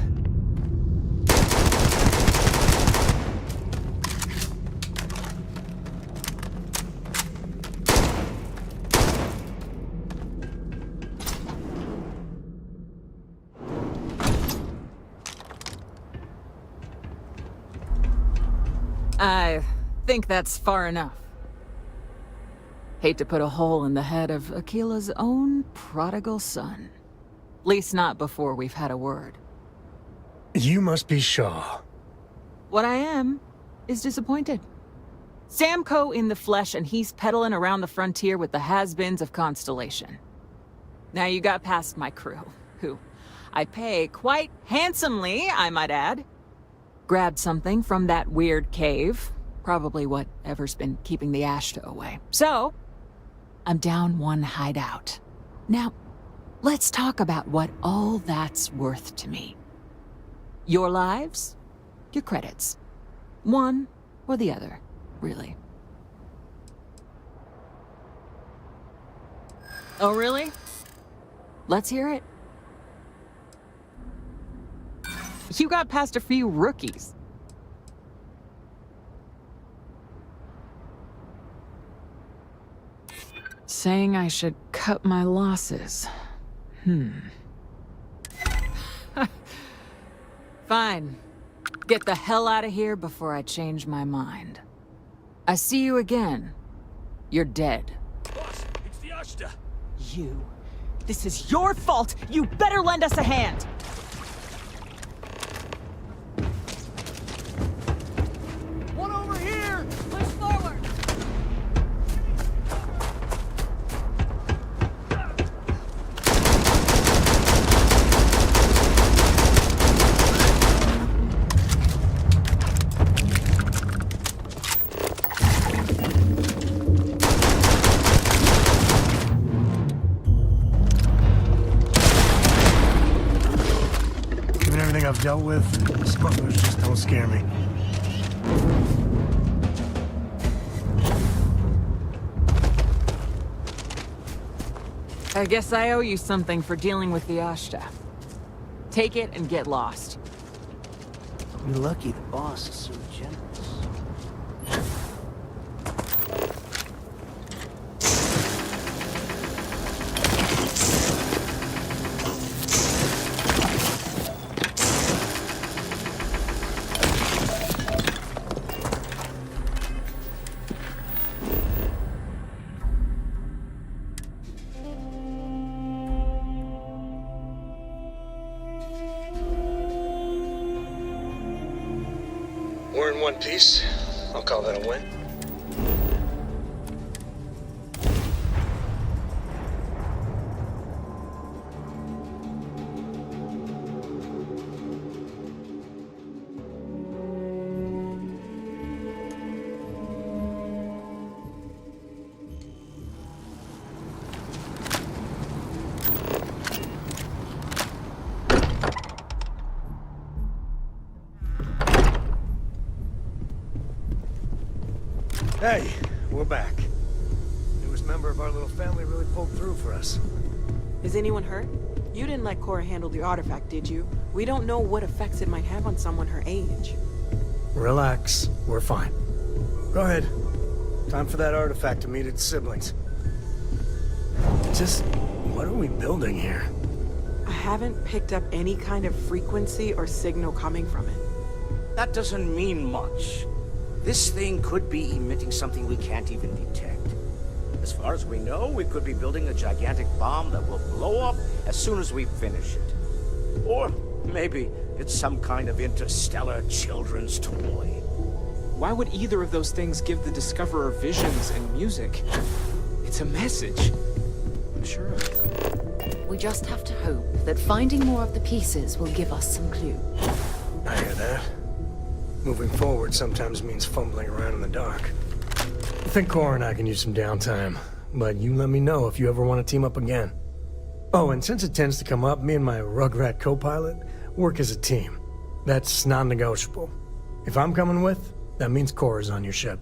I think that's far enough. Hate to put a hole in the head of Akila's own prodigal son. Least not before we've had a word. You must be Shaw. What I am is disappointed. Samco in the flesh, and he's peddling around the frontier with the has-beens of Constellation. Now you got past my crew, who I pay quite handsomely, I might add. Grabbed something from that weird cave. Probably whatever's been keeping the Ashta away. So, I'm down one hideout. Now, let's talk about what all that's worth to me. Your lives, your credits. One or the other, really. Oh, really? Let's hear it. You got past a few rookies. Saying I should cut my losses. Fine. Get the hell out of here before I change my mind. I see you again. You're dead. Boss, it's the Ashta. You. This is your fault. You better lend us a hand. One over here! Push forward! Given everything I've dealt with, smugglers just don't scare me. I guess I owe you something for dealing with the Ashta. Take it and get lost. You're lucky the boss is so generous. we're in one piece, I'll call that a win. Hey, we're back. Newest member of our little family really pulled through for us. Is anyone hurt? You didn't let Cora handle the artifact, did you? We don't know what effects it might have on someone her age. Relax. We're fine. Go ahead. Time for that artifact to meet its siblings. Just, what are we building here? I haven't picked up any kind of frequency or signal coming from it. That doesn't mean much. This thing could be emitting something we can't even detect. As far as we know, we could be building a gigantic bomb that will blow up as soon as we finish it. Or maybe it's some kind of interstellar children's toy. Why would either of those things give the Discoverer visions and music? It's a message. I'm sure of it. We just have to hope that finding more of the pieces will give us some clue. I hear that. Moving forward sometimes means fumbling around in the dark. I think Cora and I can use some downtime, but you let me know if you ever want to team up again. Oh, and since it tends to come up, me and my Rugrat co-pilot work as a team. That's non-negotiable. If I'm coming with, that means Cora's on your ship.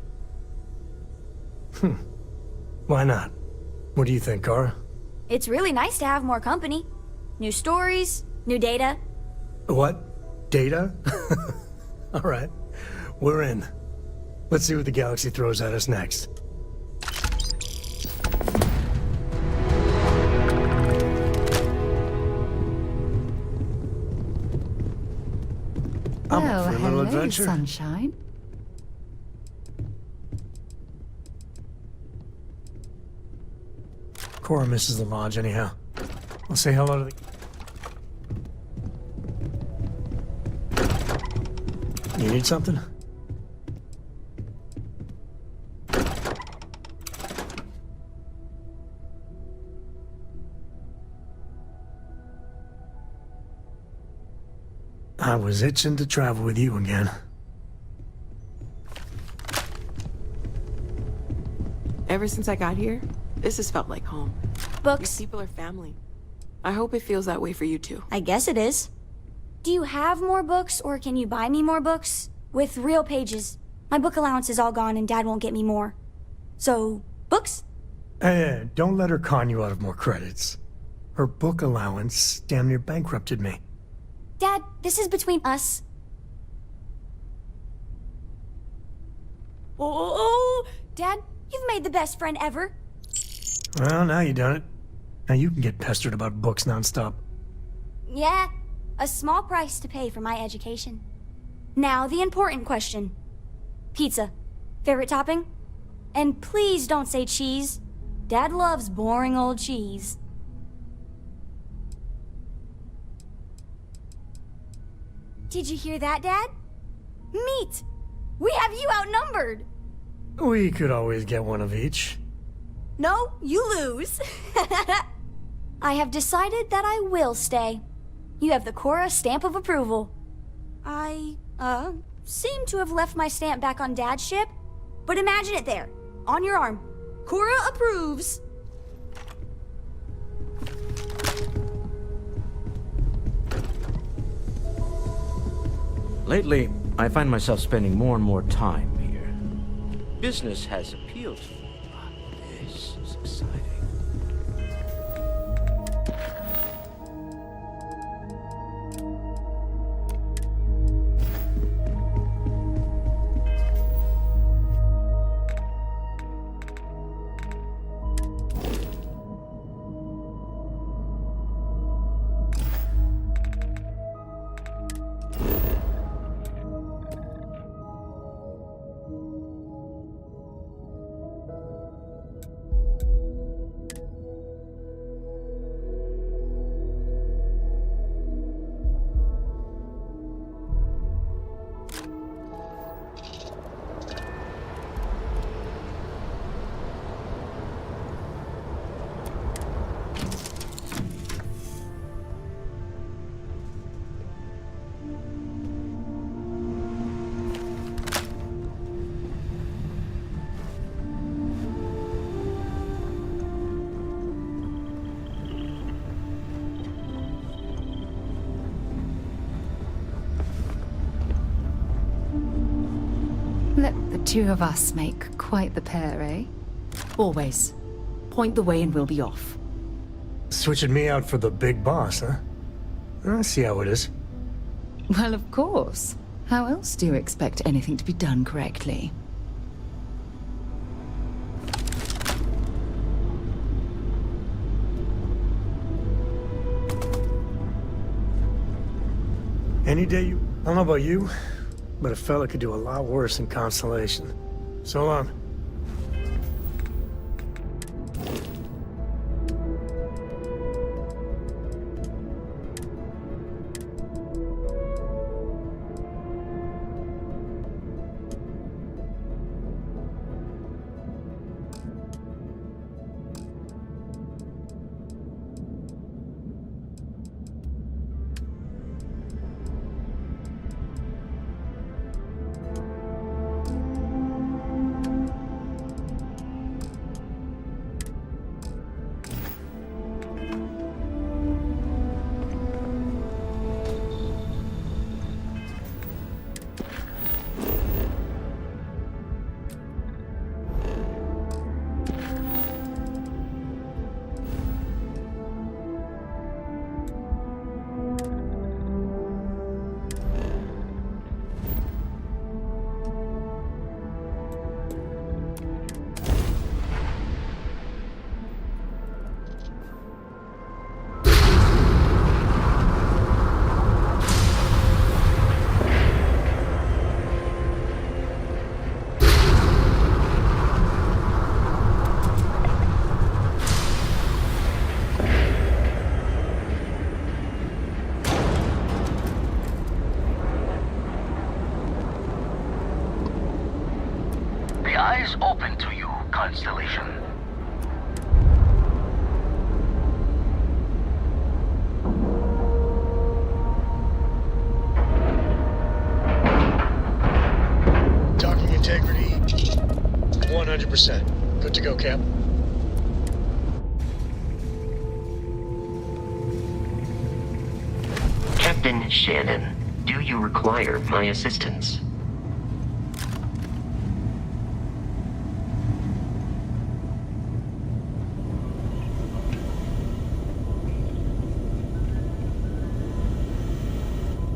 Why not? What do you think, Cora? It's really nice to have more company. New stories, new data. What? Data? All right, we're in. Let's see what the galaxy throws at us next. I'm up for a little adventure. Sunshine. Cora misses the lodge anyhow. I'll say hello to the... You need something? I was itching to travel with you again. Ever since I got here, this has felt like home. Books. These people are family. I hope it feels that way for you too. I guess it is. Do you have more books, or can you buy me more books? With real pages. My book allowance is all gone and Dad won't get me more. So, books? Hey, don't let her con you out of more credits. Her book allowance damn near bankrupted me. Dad, this is between us. Oh, Dad, you've made the best friend ever. Well, now you done it. Now you can get pestered about books nonstop. Yeah, a small price to pay for my education. Now, the important question. Pizza. Favorite topping? And please don't say cheese. Dad loves boring old cheese. Did you hear that, Dad? Meat! We have you outnumbered! We could always get one of each. No, you lose. I have decided that I will stay. You have the Cora stamp of approval. I, seem to have left my stamp back on Dad's ship, but imagine it there, on your arm. Cora approves. Lately, I find myself spending more and more time here. Business has appealed to me, but this is exciting. two of us make quite the pair, eh? Always. Point the way and we'll be off. Switching me out for the big boss, huh? I see how it is. Well, of course. How else do you expect anything to be done correctly? Any day you... I don't know about you, but a fella could do a lot worse in Constellation. So long. Eyes open to you, Constellation. Docking integrity, 100%. Good to go, Cap. Captain Shannon, do you require my assistance?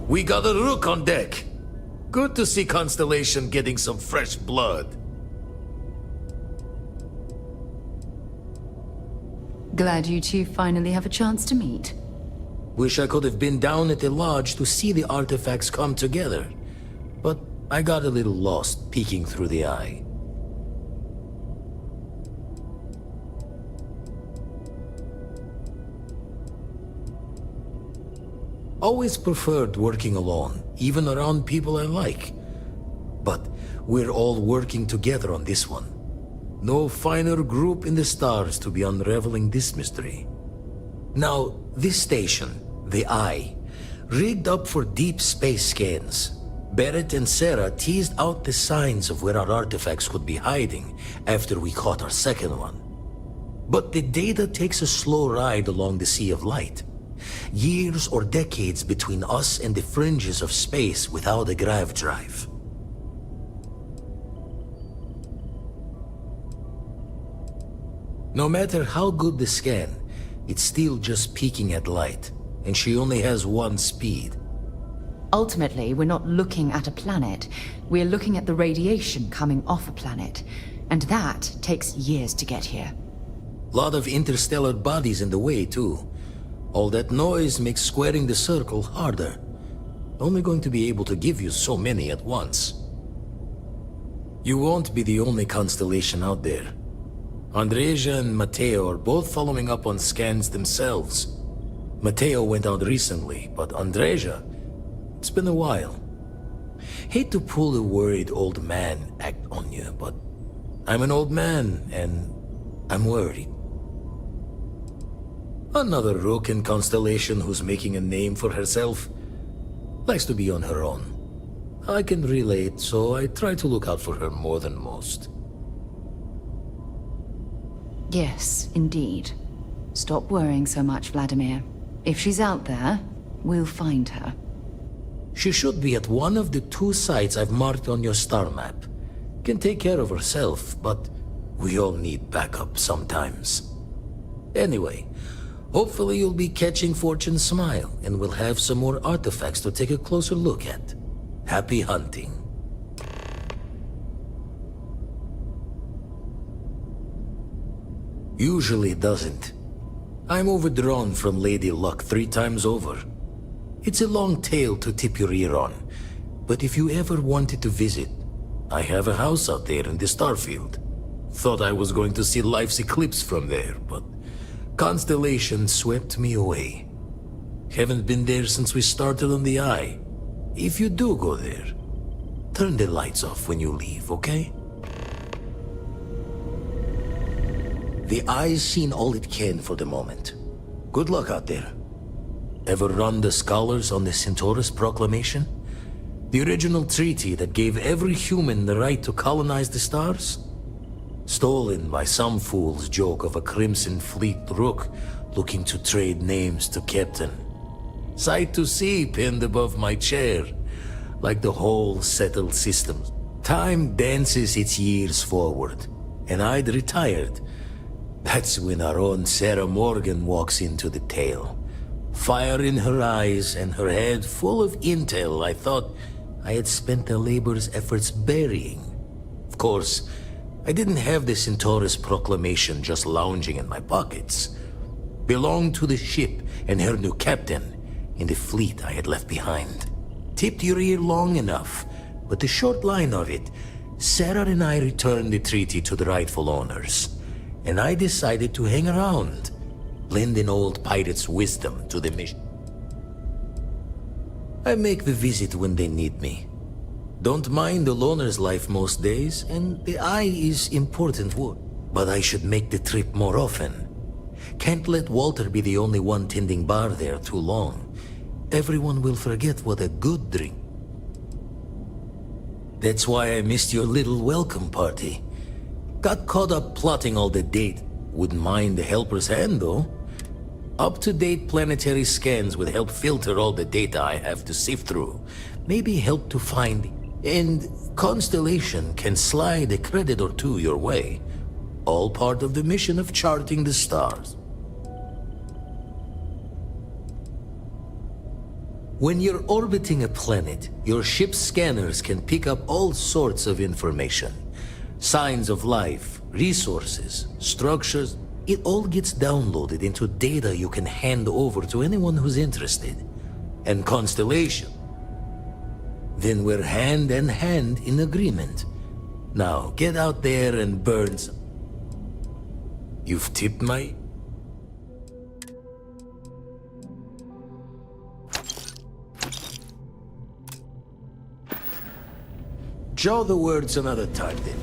We got a rook on deck. Good to see Constellation getting some fresh blood. Glad you two finally have a chance to meet. Wish I could have been down at the lodge to see the artifacts come together. But I got a little lost peeking through the eye. Always preferred working alone, even around people I like. But we're all working together on this one. No finer group in the stars to be unraveling this mystery. Now, this station, the Eye, rigged up for deep space scans. Barrett and Sarah teased out the signs of where our artifacts could be hiding after we caught our second one. But the data takes a slow ride along the Sea of Light. Years or decades between us and the fringes of space without a grav drive. No matter how good the scan, it's still just peeking at light, and she only has one speed. Ultimately, we're not looking at a planet. We're looking at the radiation coming off a planet. And that takes years to get here. Lot of interstellar bodies in the way, too. All that noise makes squaring the circle harder. Only going to be able to give you so many at once. You won't be the only constellation out there. Andreja and Mateo are both following up on scans themselves. Mateo went out recently, but Andreja, it's been a while. Hate to pull a worried old man act on you, but I'm an old man, and I'm worried. Another rook in Constellation who's making a name for herself. Likes to be on her own. I can relate, so I try to look out for her more than most. Yes, indeed. Stop worrying so much, Vladimir. If she's out there, we'll find her. She should be at one of the 2 sites I've marked on your star map. can take care of herself, but we all need backup sometimes. Anyway, hopefully you'll be catching Fortune's smile, and we'll have some more artifacts to take a closer look at. Happy hunting. Usually it doesn't. I'm overdrawn from Lady Luck 3 times over. It's a long tale to tip your ear on, but if you ever wanted to visit, I have a house out there in the Starfield. Thought I was going to see life's eclipse from there, but Constellation swept me away. Haven't been there since we started on the Eye. If you do go there, turn the lights off when you leave, okay? The Eye's seen all it can for the moment. Good luck out there. Ever run the scholars on the Centaurus Proclamation? The original treaty that gave every human the right to colonize the stars? Stolen by some fool's joke of a Crimson Fleet rook looking to trade names to Captain. Sight to see pinned above my chair, like the whole settled system. Time dances its years forward, and I'd retired. That's when our own Sarah Morgan walks into the tale. Fire in her eyes and her head full of intel I thought I had spent the labor's efforts burying. Of course, I didn't have the Centaurus Proclamation just lounging in my pockets. Belonged to the ship and her new captain in the fleet I had left behind. Tipped your ear long enough, but the short line of it, Sarah and I returned the treaty to the rightful owners, and I decided to hang around, lend an old pirate's wisdom to the mission. I make the visit when they need me. Don't mind the loner's life most days, and the Eye is important work. But I should make the trip more often. Can't let Walter be the only one tending bar there too long. Everyone will forget what a good drink. That's why I missed your little welcome party. Got caught up plotting all the date. Wouldn't mind the helper's hand, though. Up-to-date planetary scans would help filter all the data I have to sift through. Maybe help to find... And Constellation can slide a credit or two your way. All part of the mission of charting the stars. When you're orbiting a planet, your ship's scanners can pick up all sorts of information. Signs of life, resources, structures. It all gets downloaded into data you can hand over to anyone who's interested. And Constellation. Then we're hand in hand in agreement. Now, get out there and burn some. You've tipped my... Jaw the words another time, then.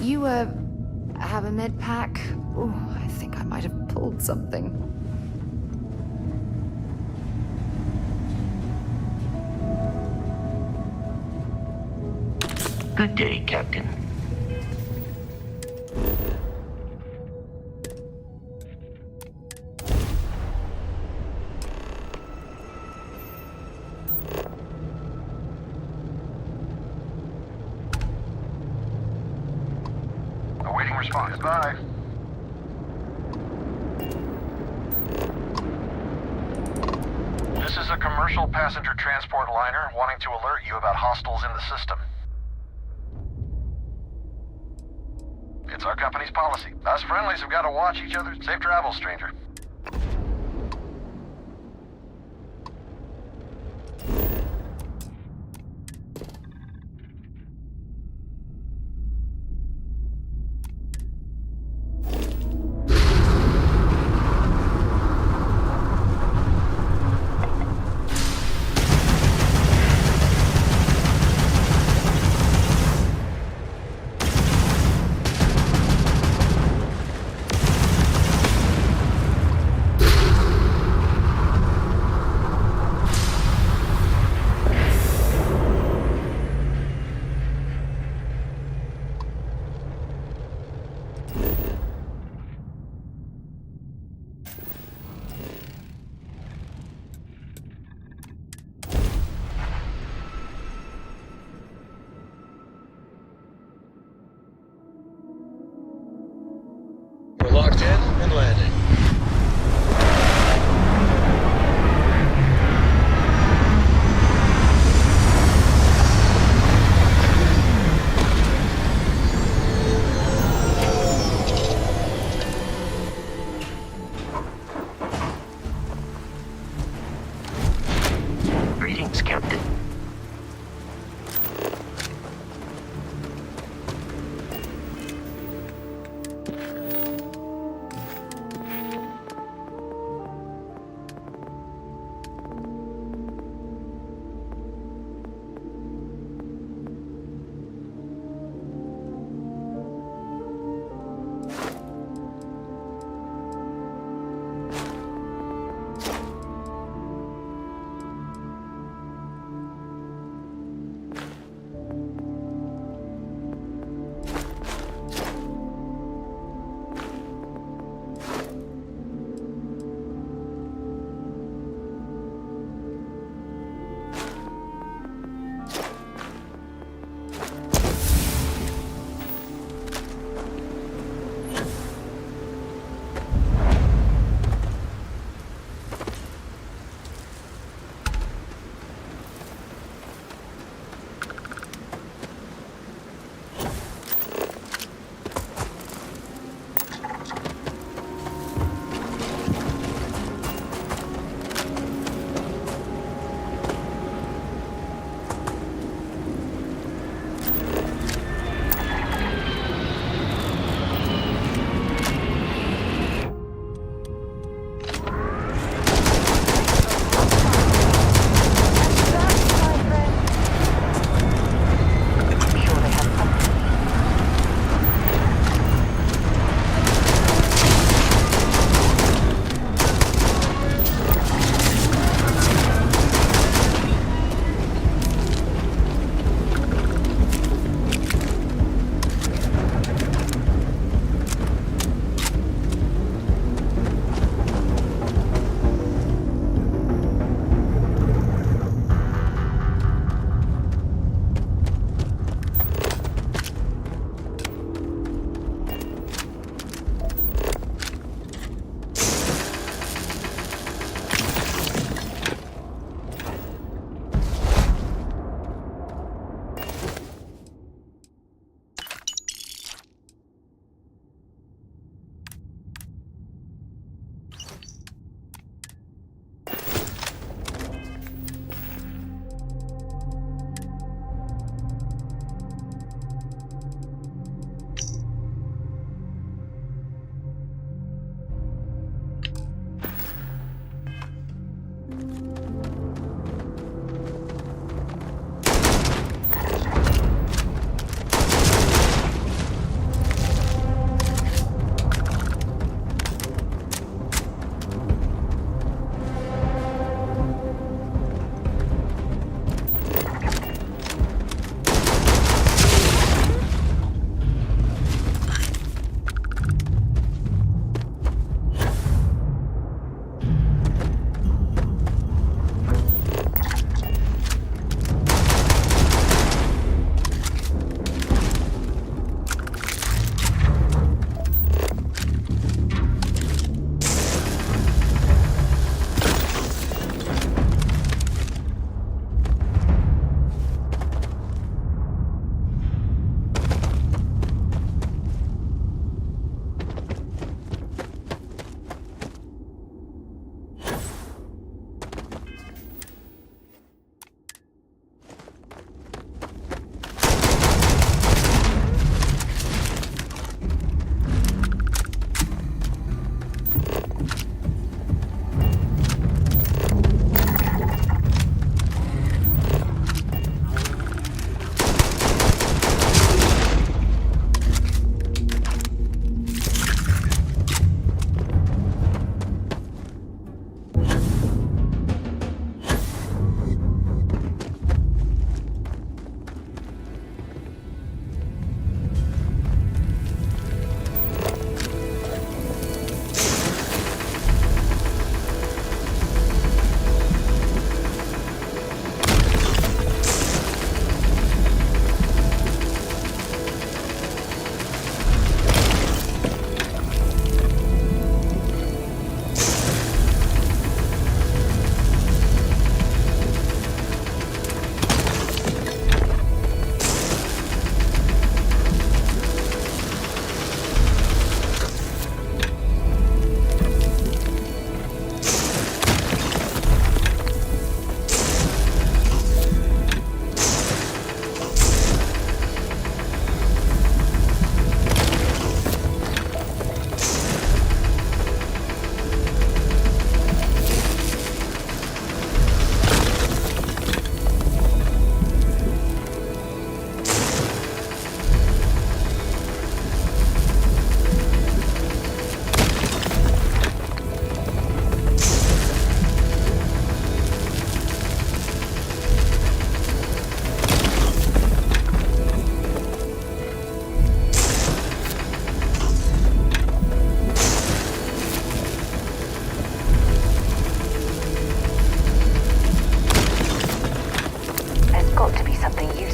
You, have a med pack? Oh, I think I might have pulled something. Good day, Captain. Awaiting response. Bye. This is a commercial passenger transport liner wanting to alert you about hostiles in the system. It's our company's policy. Us friendlies have got to watch each other. Safe travels, stranger.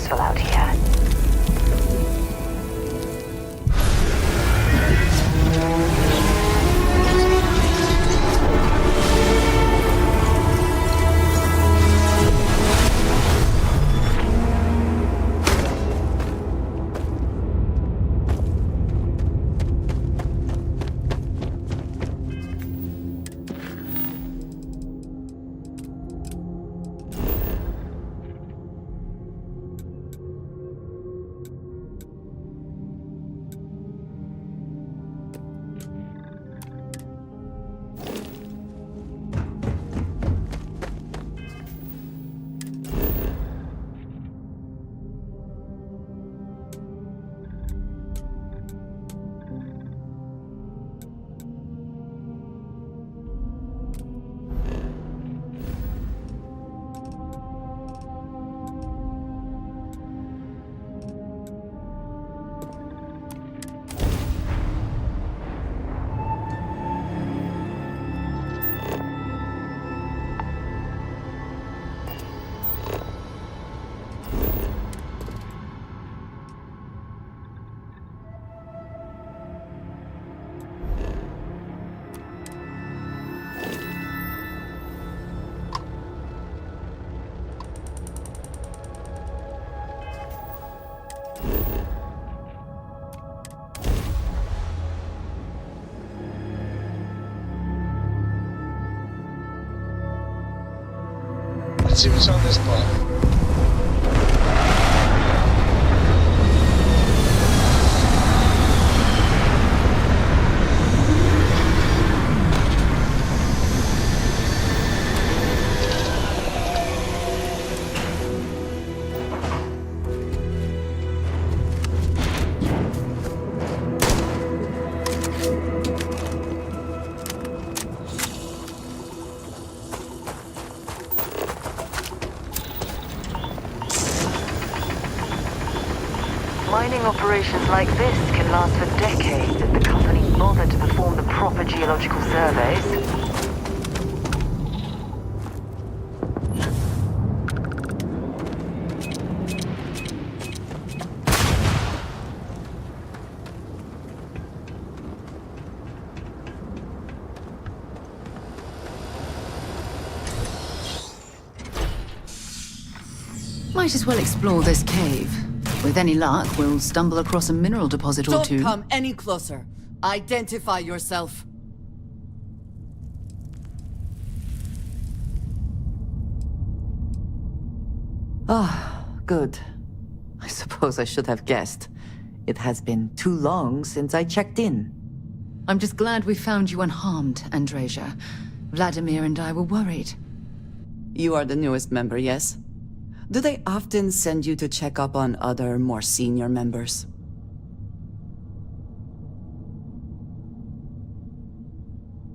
useful out here. Let's see what's on this block. Mining operations like this can last for decades if the company bothered to perform the proper geological surveys. Might as well explore this cave. With any luck, we'll stumble across a mineral deposit or two. Don't come any closer. Identify yourself. Ah, good. I suppose I should have guessed. It has been too long since I checked in. I'm just glad we found you unharmed, Andreja. Vladimir and I were worried. You are the newest member, yes? Do they often send you to check up on other, more senior members?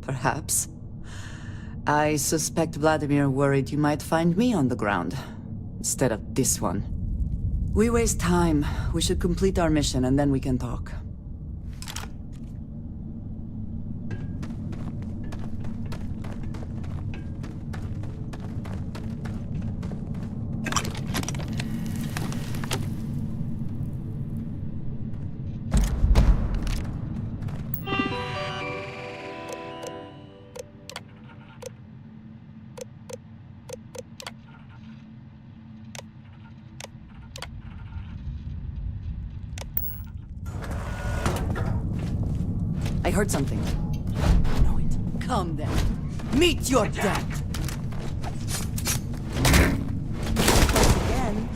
Perhaps. I suspect Vladimir worried you might find me on the ground, instead of this one. We waste time. We should complete our mission and then we can talk. I heard something. I know it. Come then. Meet your death! Again.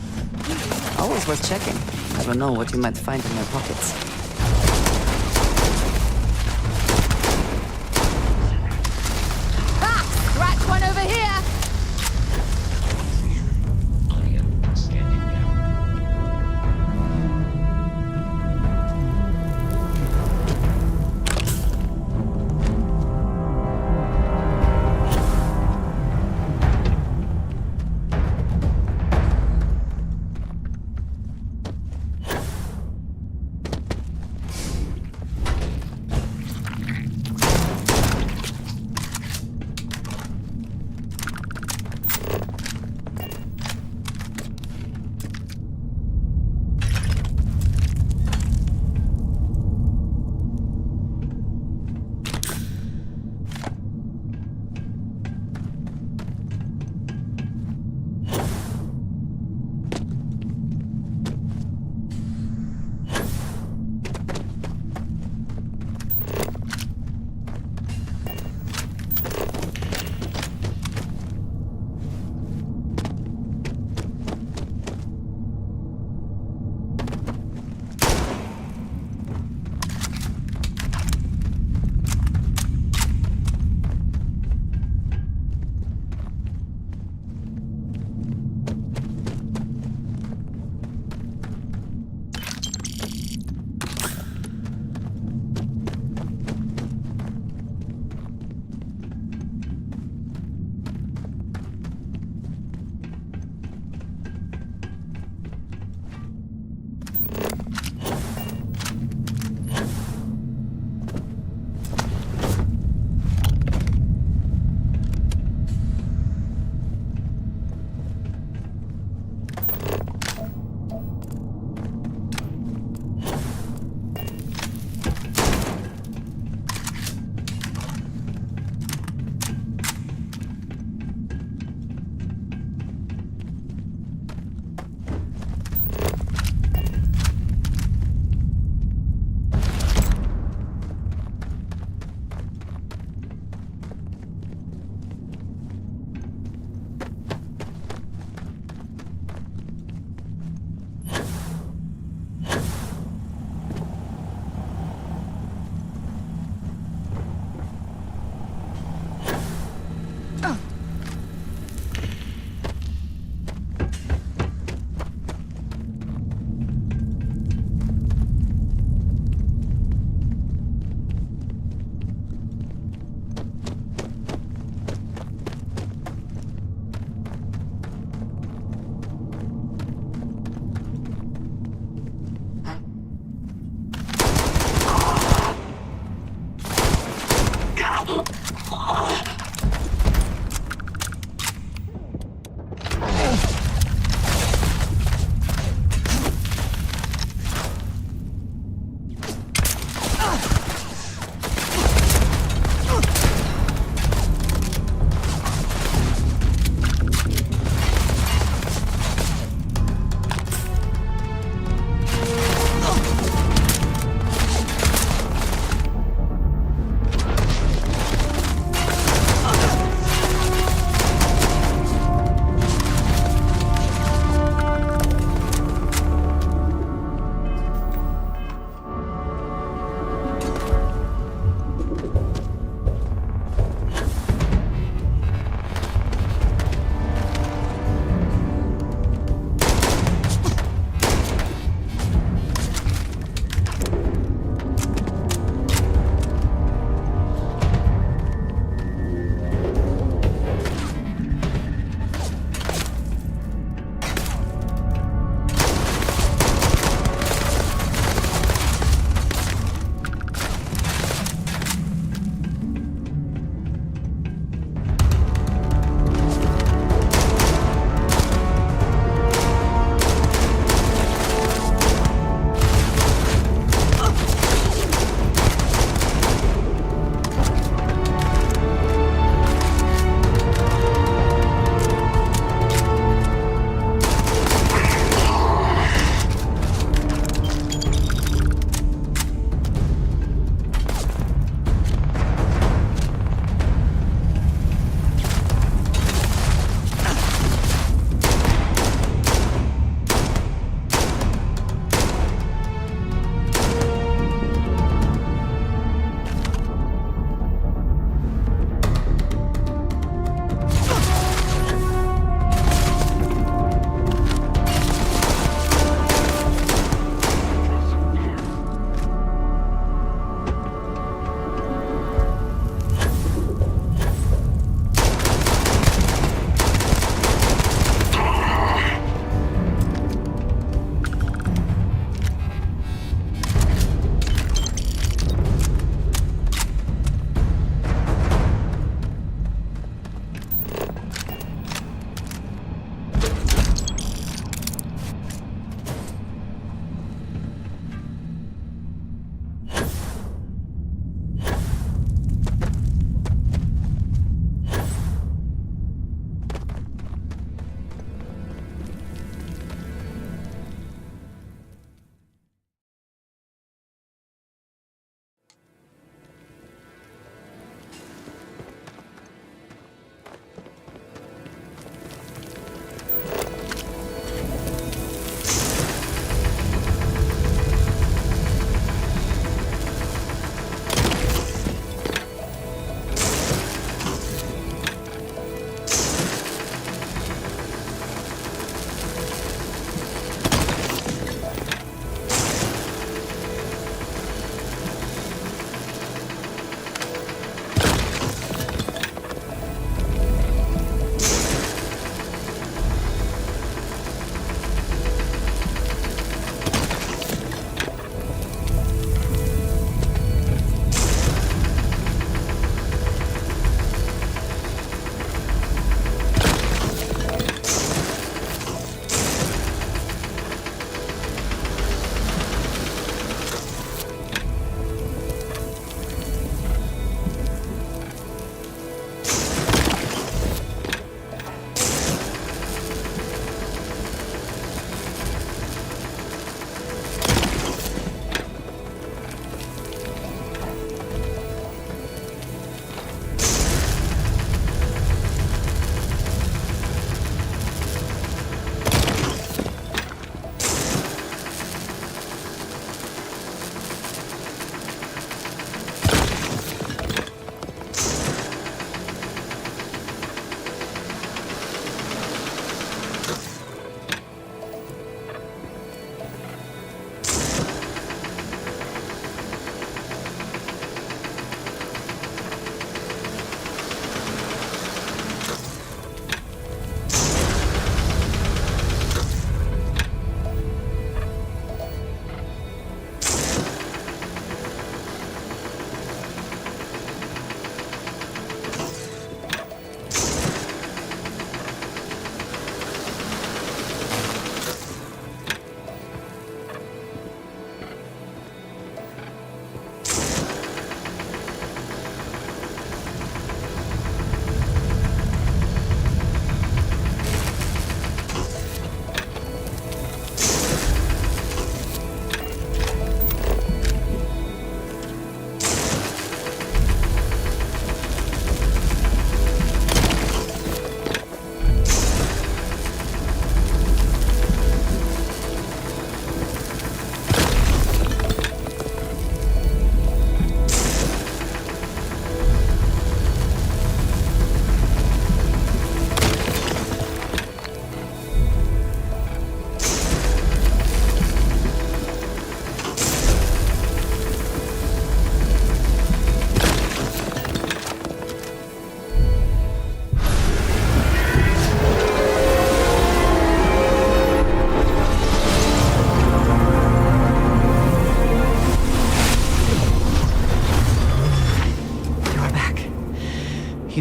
Always worth checking. I don't know what you might find in their pockets. Ah! Scratch one over here!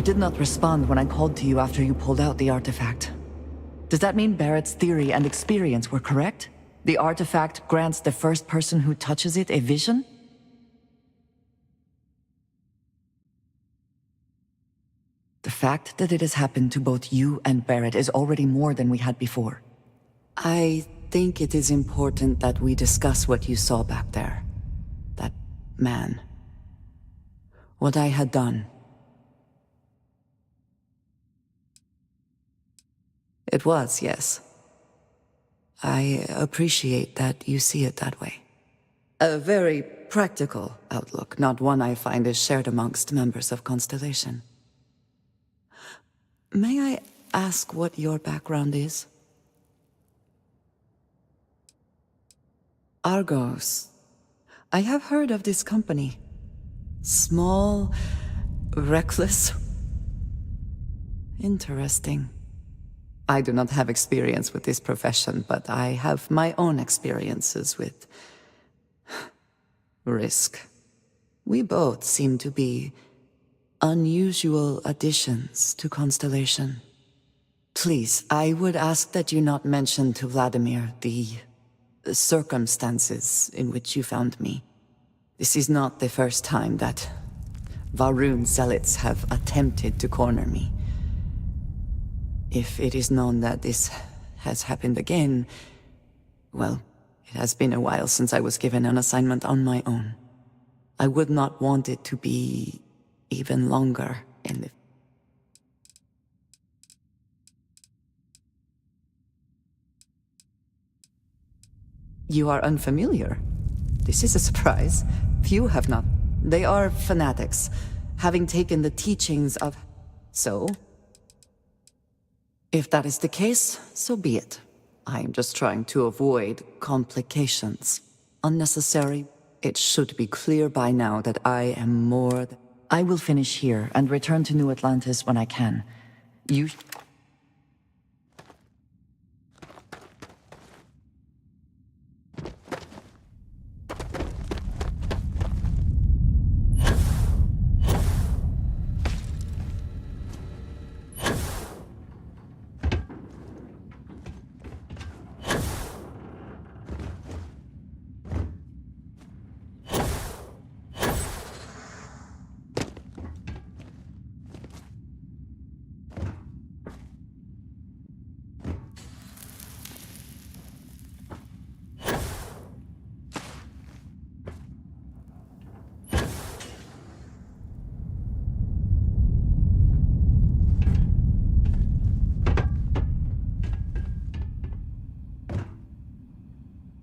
You did not respond when I called to you after you pulled out the artifact. Does that mean Barrett's theory and experience were correct? The artifact grants the first person who touches it a vision? The fact that it has happened to both you and Barrett is already more than we had before. I think it is important that we discuss what you saw back there. That man. What I had done. It was, yes. I appreciate that you see it that way. A very practical outlook, not one I find is shared amongst members of Constellation. May I ask what your background is? Argos. I have heard of this company. Small, reckless. Interesting. I do not have experience with this profession, but I have my own experiences with risk. We both seem to be unusual additions to Constellation. Please, I would ask that you not mention to Vladimir the circumstances in which you found me. This is not the first time that Varun zealots have attempted to corner me. If it is known that this has happened again, well, it has been a while since I was given an assignment on my own. I would not want it to be even longer in the... You are unfamiliar. This is a surprise. Few have not. They are fanatics, having taken the teachings of... So? If that is the case, so be it. I am just trying to avoid complications. Unnecessary. It should be clear by now that I am more... I will finish here and return to New Atlantis when I can. You...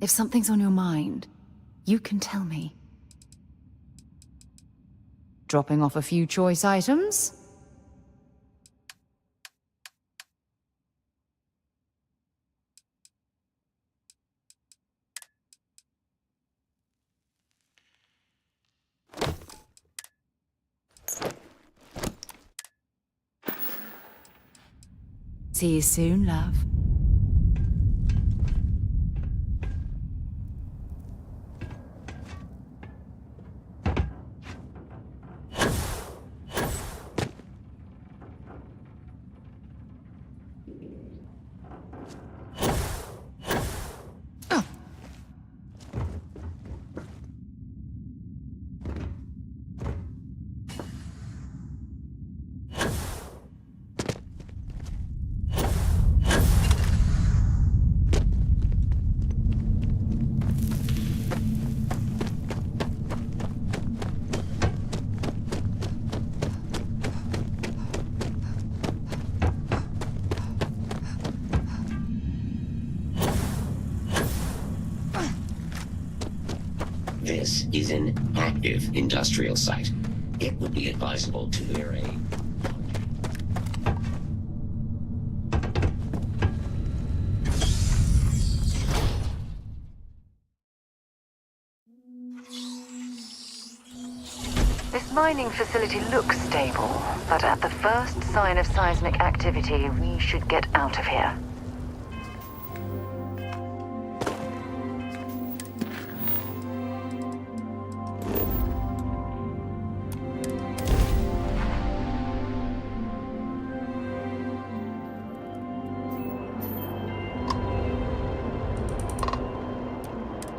If something's on your mind, you can tell me. Dropping off a few choice items? See you soon, love. This is an active industrial site. It would be advisable to wear a... This mining facility looks stable, but at the first sign of seismic activity, we should get out of here.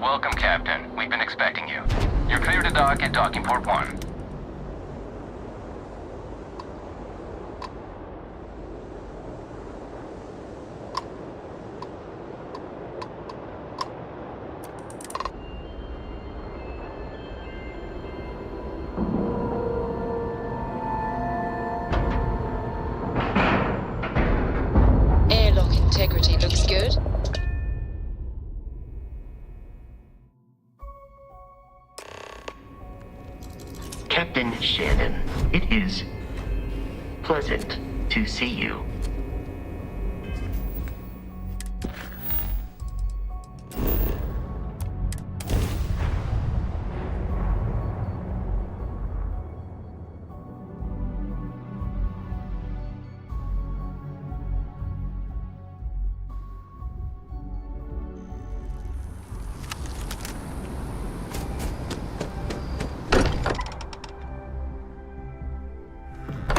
Welcome, Captain. We've been expecting you. You're clear to dock at docking port 1. Airlock integrity looks good. Captain Shannon, it is pleasant to see you.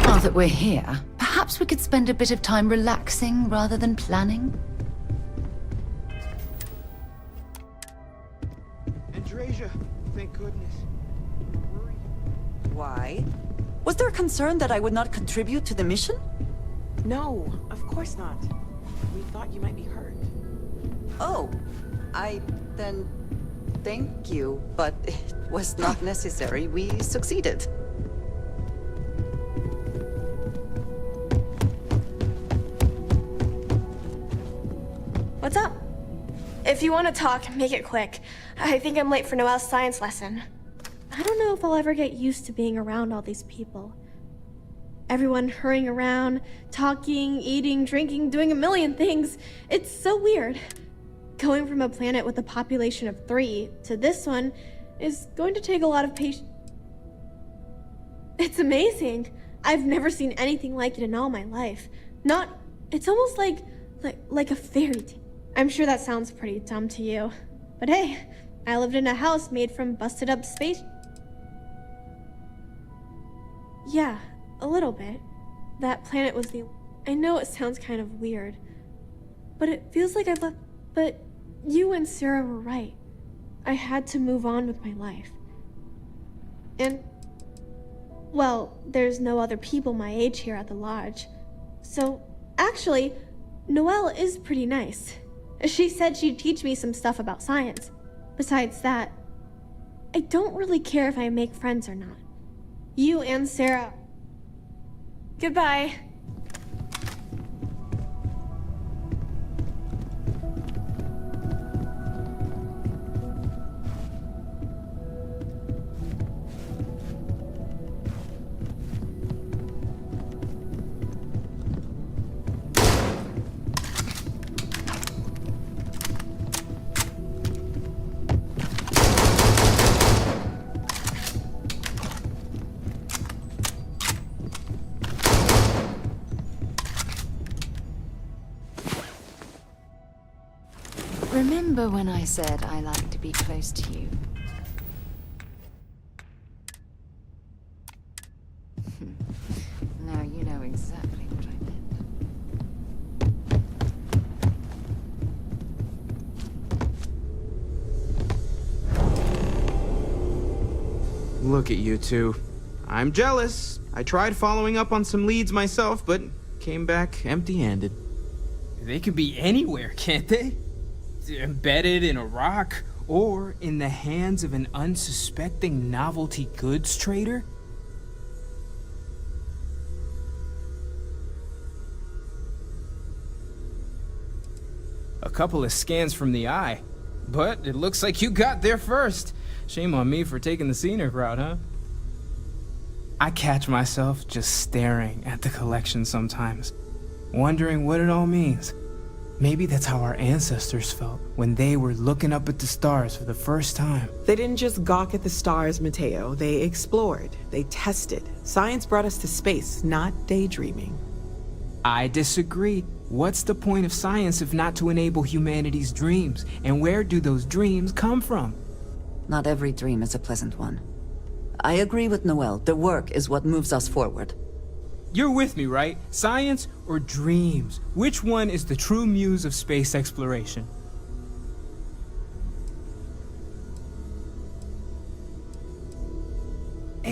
Now that we're here, perhaps we could spend a bit of time relaxing rather than planning? Andreja, thank goodness. Why? Was there a concern that I would not contribute to the mission? No, of course not. We thought you might be hurt. Oh, then thank you, but it was not necessary. We succeeded. What's up? If you want to talk, make it quick. I think I'm late for Noelle's science lesson. I don't know if I'll ever get used to being around all these people. Everyone hurrying around, talking, eating, drinking, doing a million things. It's so weird. Going from a planet with a population of 3 to this one is going to take a lot of patience. It's amazing. I've never seen anything like it in all my life. It's almost like a fairy tale. I'm sure that sounds pretty dumb to you. But hey, I lived in a house made from busted up space. Yeah, a little bit. That planet was I know it sounds kind of weird, but it feels like I've left. But you and Sarah were right. I had to move on with my life. And, well, there's no other people my age here at the lodge. So, actually, Noelle is pretty nice. She said she'd teach me some stuff about science. Besides that, I don't really care if I make friends or not. You and Sarah. Goodbye. Remember when I said I like to be close to you? Now you know exactly what I meant. Look at you two. I'm jealous. I tried following up on some leads myself, but came back empty-handed. They could be anywhere, can't they? Embedded in a rock, or in the hands of an unsuspecting novelty goods trader? A couple of scans from the eye, but it looks like you got there first. Shame on me for taking the scenic route, huh? I catch myself just staring at the collection sometimes, wondering what it all means. Maybe that's how our ancestors felt when they were looking up at the stars for the first time. They didn't just gawk at the stars, Mateo. They explored. They tested. Science brought us to space, not daydreaming. I disagree. What's the point of science if not to enable humanity's dreams? And where do those dreams come from? Not every dream is a pleasant one. I agree with Noelle. The work is what moves us forward. You're with me, right? Science or dreams? Which one is the true muse of space exploration?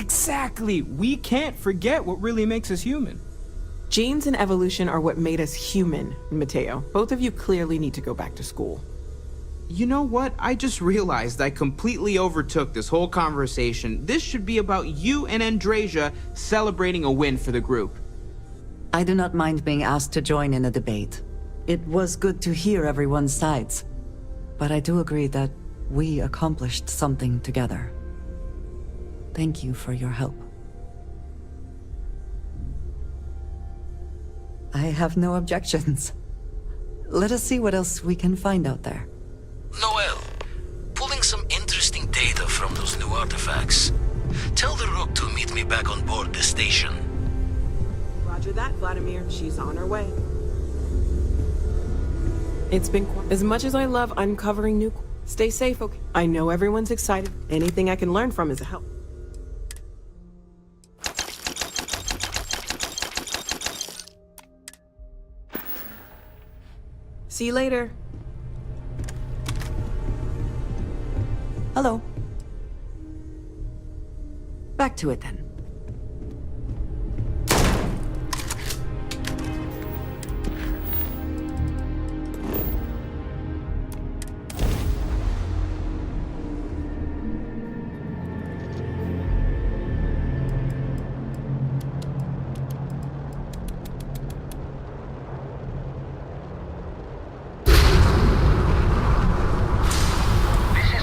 Exactly. We can't forget what really makes us human. Genes and evolution are what made us human, Mateo. Both of you clearly need to go back to school. You know what? I just realized I completely overtook this whole conversation. This should be about you and Andreja celebrating a win for the group. I do not mind being asked to join in a debate. It was good to hear everyone's sides. But I do agree that we accomplished something together. Thank you for your help. I have no objections. Let us see what else we can find out there. Noel, pulling some interesting data from those new artifacts. Tell the Rook to meet me back on board the station. Roger that, Vladimir. She's on her way. It's been as much as I love uncovering new. Stay safe, okay? I know everyone's excited. Anything I can learn from is a help. See you later. Hello. Back to it then.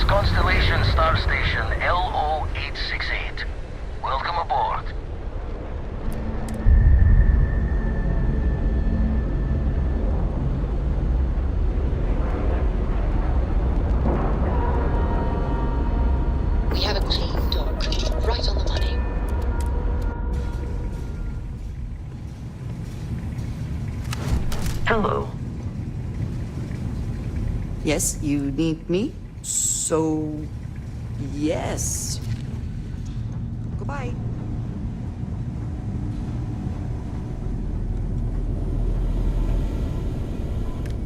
Constellation Star Station LO-868. Welcome aboard. We have a clean dock, right on the money. Hello. Yes, you need me? So, yes. Goodbye.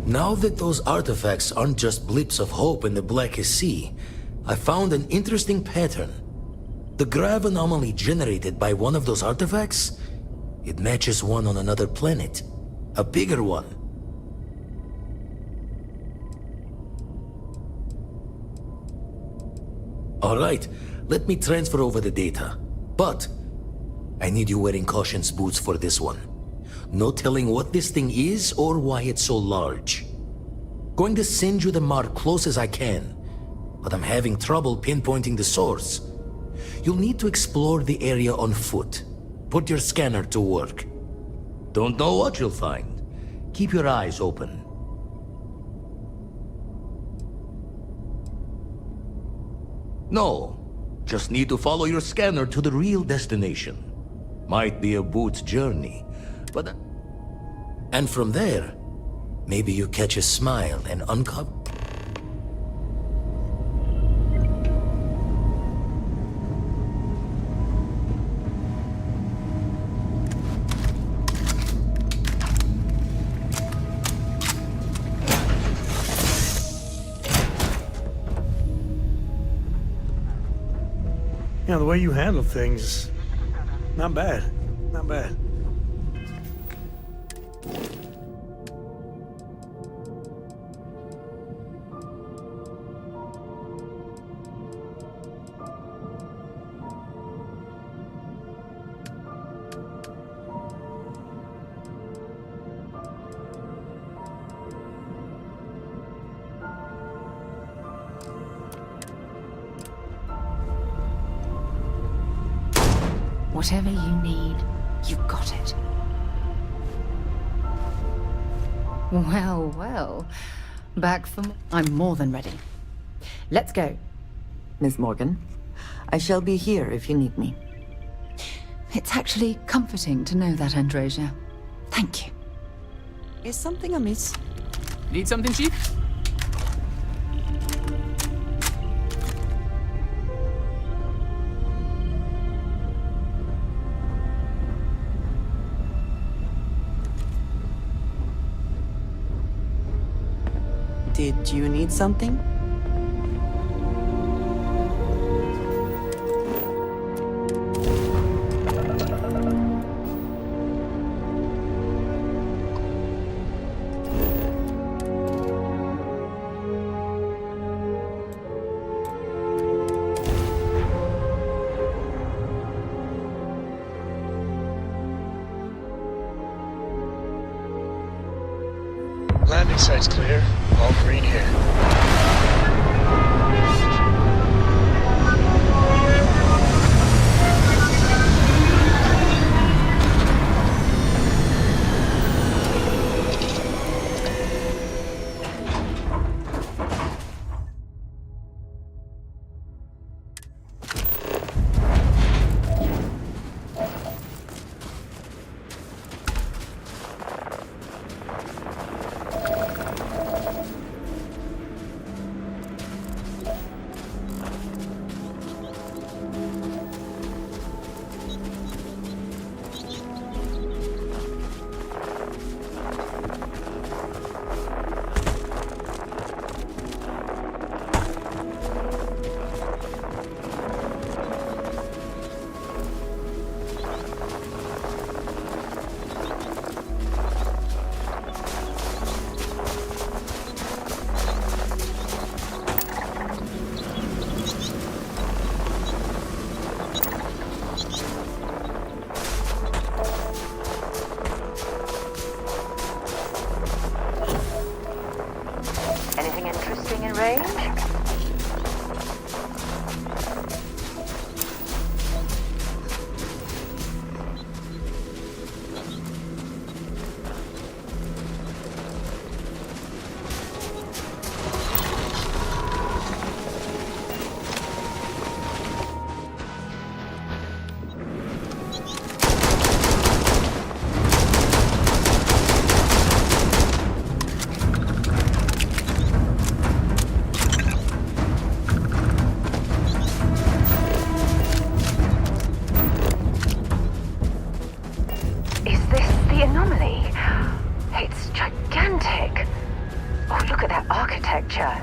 Now that those artifacts aren't just blips of hope in the blackest sea, I found an interesting pattern. The grav anomaly generated by one of those artifacts, it matches one on another planet. A bigger one. Alright, let me transfer over the data. But I need you wearing caution's boots for this one. No telling what this thing is or why it's so large. Going to send you the mark close as I can, but I'm having trouble pinpointing the source. You'll need to explore the area on foot. Put your scanner to work. Don't know what you'll find. Keep your eyes open. No, just need to follow your scanner to the real destination. Might be a boot's journey, but... And from there, maybe you catch a smile and uncover... Yeah, the way you handle things, not bad. Not bad. Whatever you need, you've got it. Well, well. Back from... I'm more than ready. Let's go. Miss Morgan, I shall be here if you need me. It's actually comforting to know that, Andreja. Thank you. Is something amiss? Need something, Chief? Did you need something? Landing site's clear. All green here. Anything interesting in range? Architecture.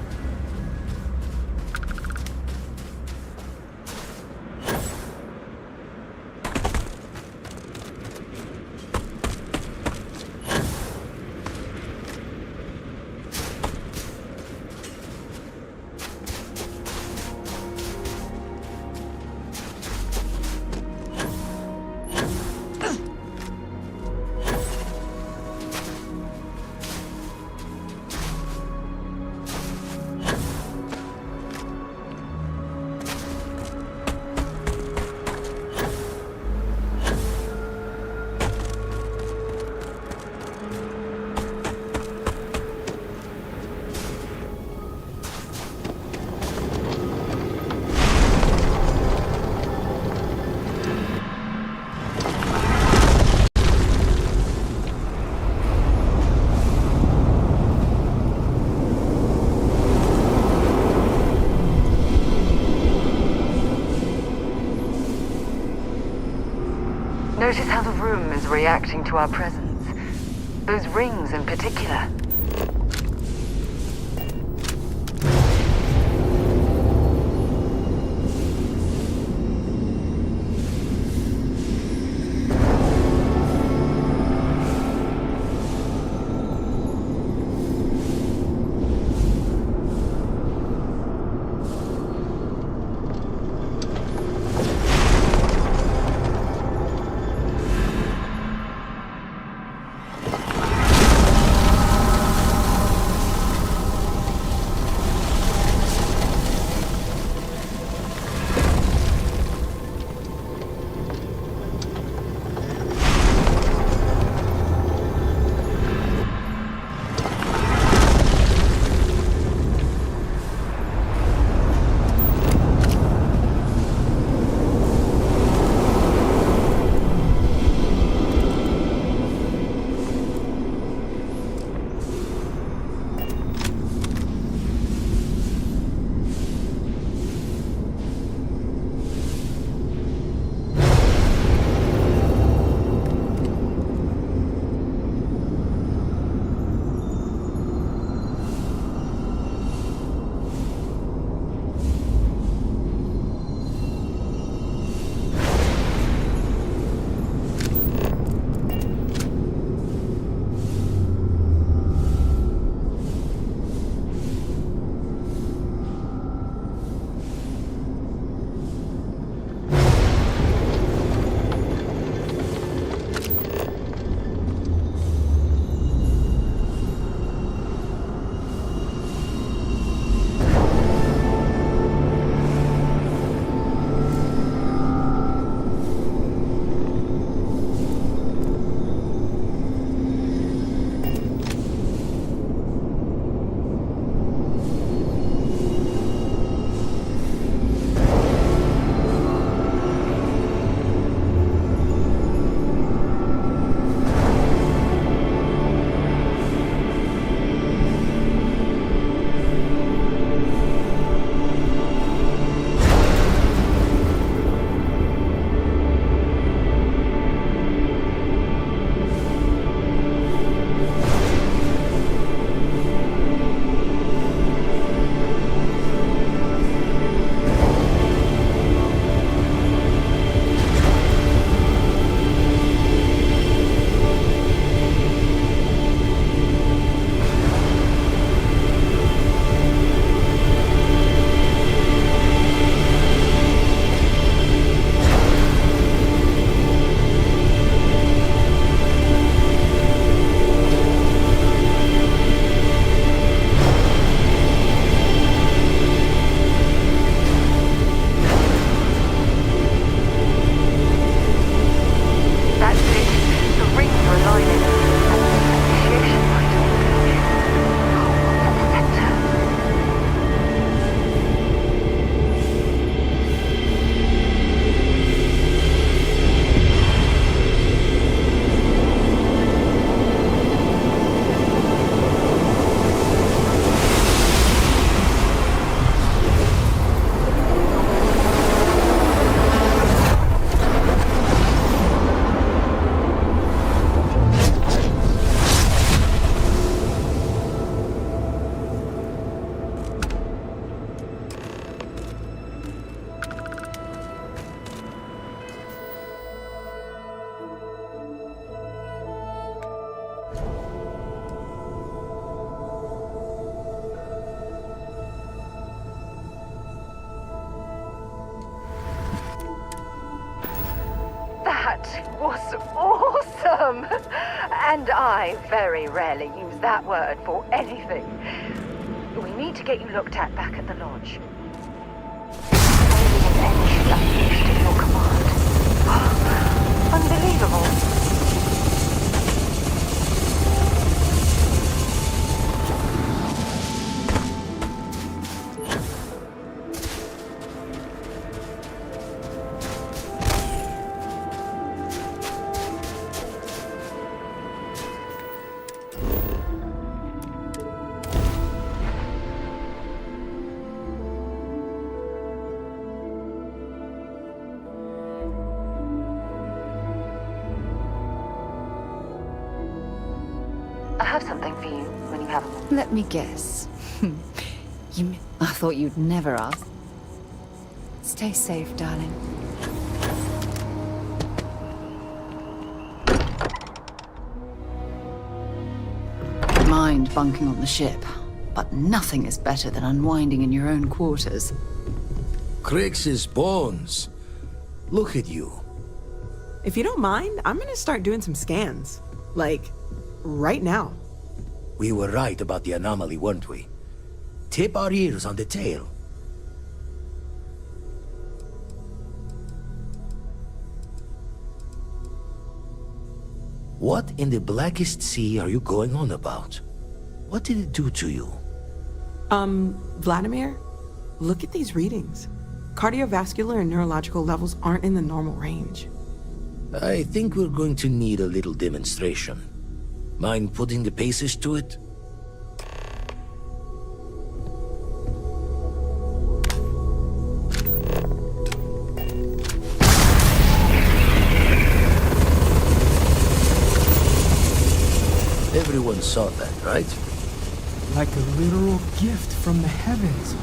Notice how the room is reacting to our presence. Those rings in particular. was awesome! And I very rarely use that word for anything. We need to get you looked at back at the lodge. Alien energy unleashed at your command. Unbelievable. I have something for you when you have a moment. Let me guess. I thought you'd never ask. Stay safe, darling. Mind bunking on the ship, but nothing is better than unwinding in your own quarters. Crix's bones. Look at you. If you don't mind, I'm gonna start doing some scans. Like, right now. We were right about the anomaly, weren't we? Tip our ears on the tail. What in the blackest sea are you going on about? What did it do to you? Vladimir, look at these readings. Cardiovascular and neurological levels aren't in the normal range. I think we're going to need a little demonstration. Mind putting the paces to it? Everyone saw that, right? Like a literal gift from the heavens.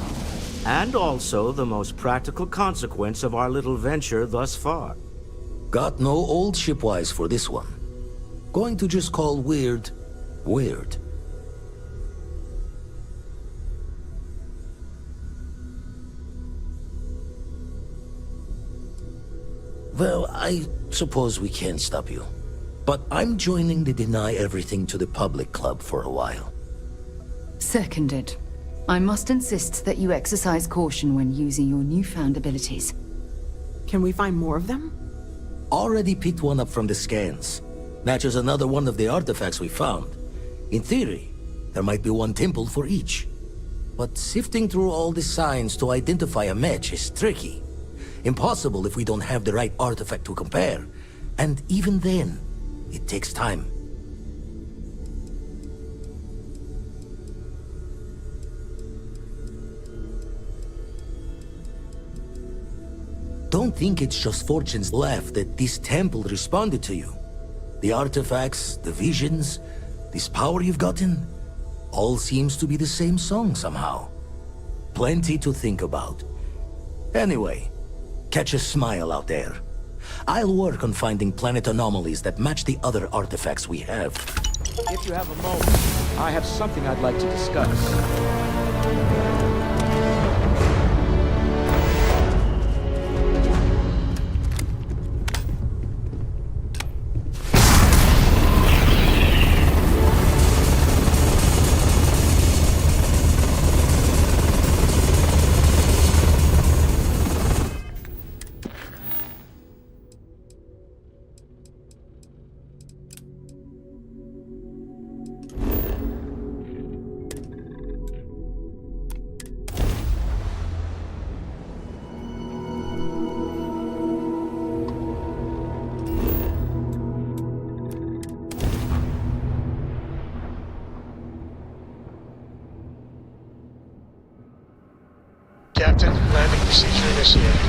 And also the most practical consequence of our little venture thus far. Got no old shipwise for this one. Going to just call weird, weird. Well, I suppose we can't stop you. But I'm joining the Deny Everything to the Public Club for a while. Seconded. I must insist that you exercise caution when using your newfound abilities. Can we find more of them? Already picked one up from the scans. Matches another one of the artifacts we found. In theory, there might be one temple for each. But sifting through all the signs to identify a match is tricky. Impossible if we don't have the right artifact to compare. And even then, it takes time. Don't think it's just fortune's laugh that this temple responded to you. The artifacts, the visions, this power you've gotten, all seems to be the same song somehow. Plenty to think about. Anyway, catch a smile out there. I'll work on finding planet anomalies that match the other artifacts we have. If you have a moment, I have something I'd like to discuss. Captain, landing procedure initiated.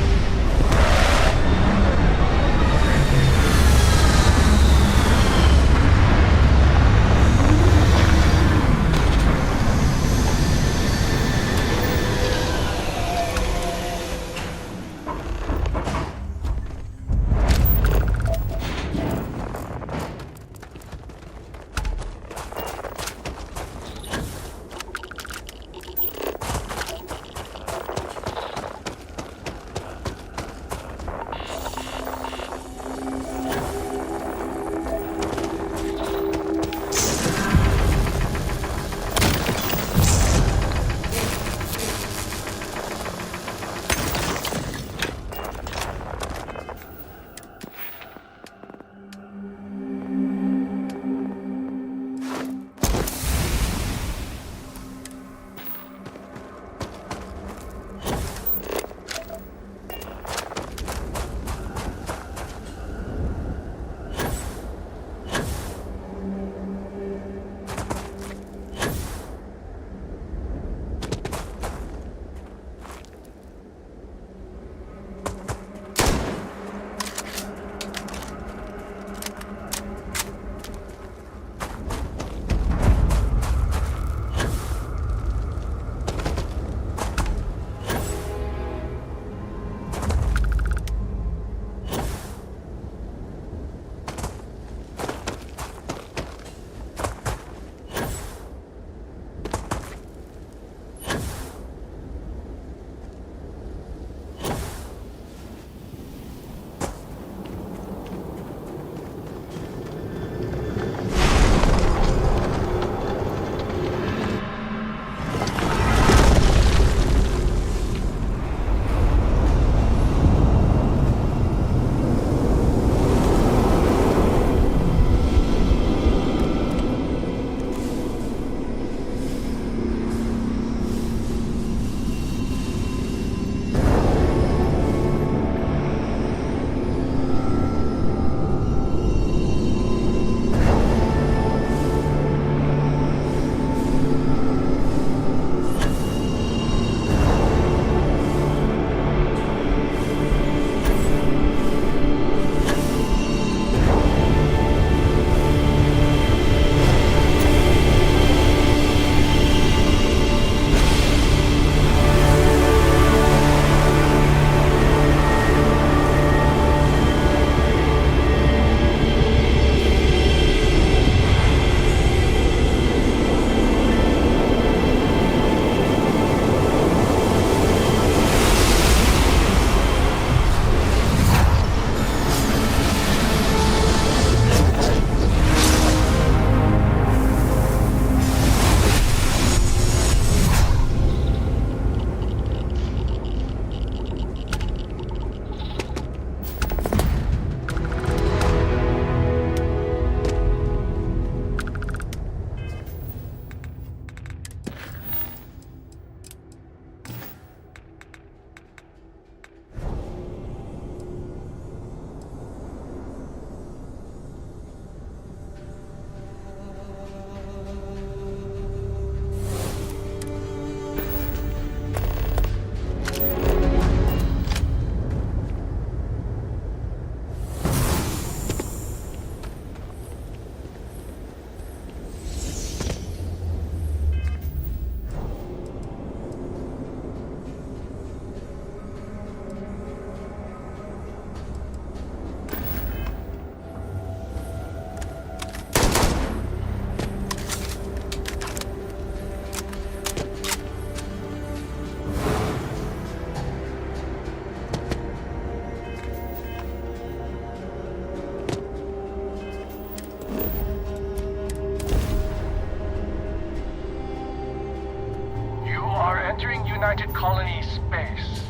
entering United Colony space.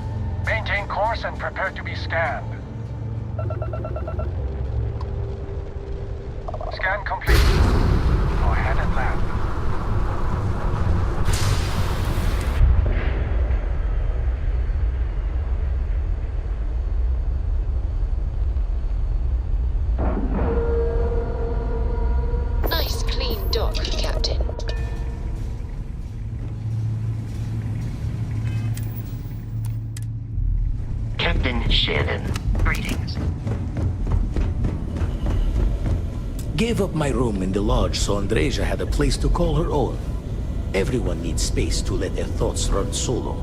Maintain course and prepare to be scanned. Scan complete. Go ahead and land. Nice clean dock, Captain. Captain Shannon, greetings. Gave up my room in the lodge so Andreja had a place to call her own. Everyone needs space to let their thoughts run solo.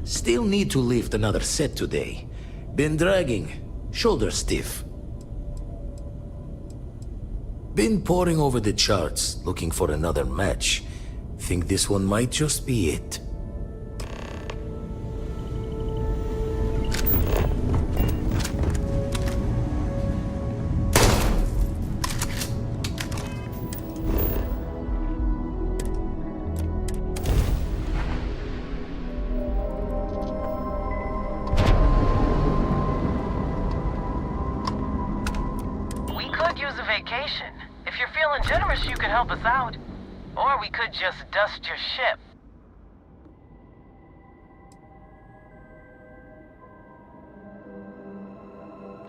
Still need to lift another set today. Been dragging, shoulder stiff. Been poring over the charts, looking for another match. Think this one might just be it. If you're feeling generous, you could help us out. Or we could just dust your ship.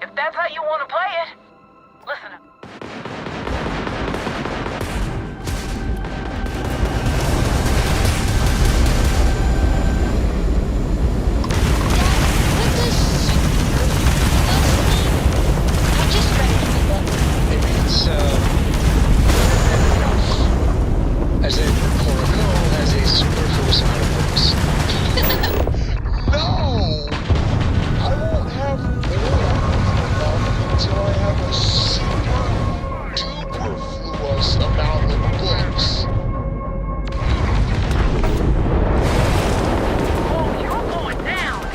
If that's how you want to play it, listen up. As in, for a girl has a superfluous amount of books. No! I won't have oil until I have a super-duper-fluous amount of books. Oh, you're going down!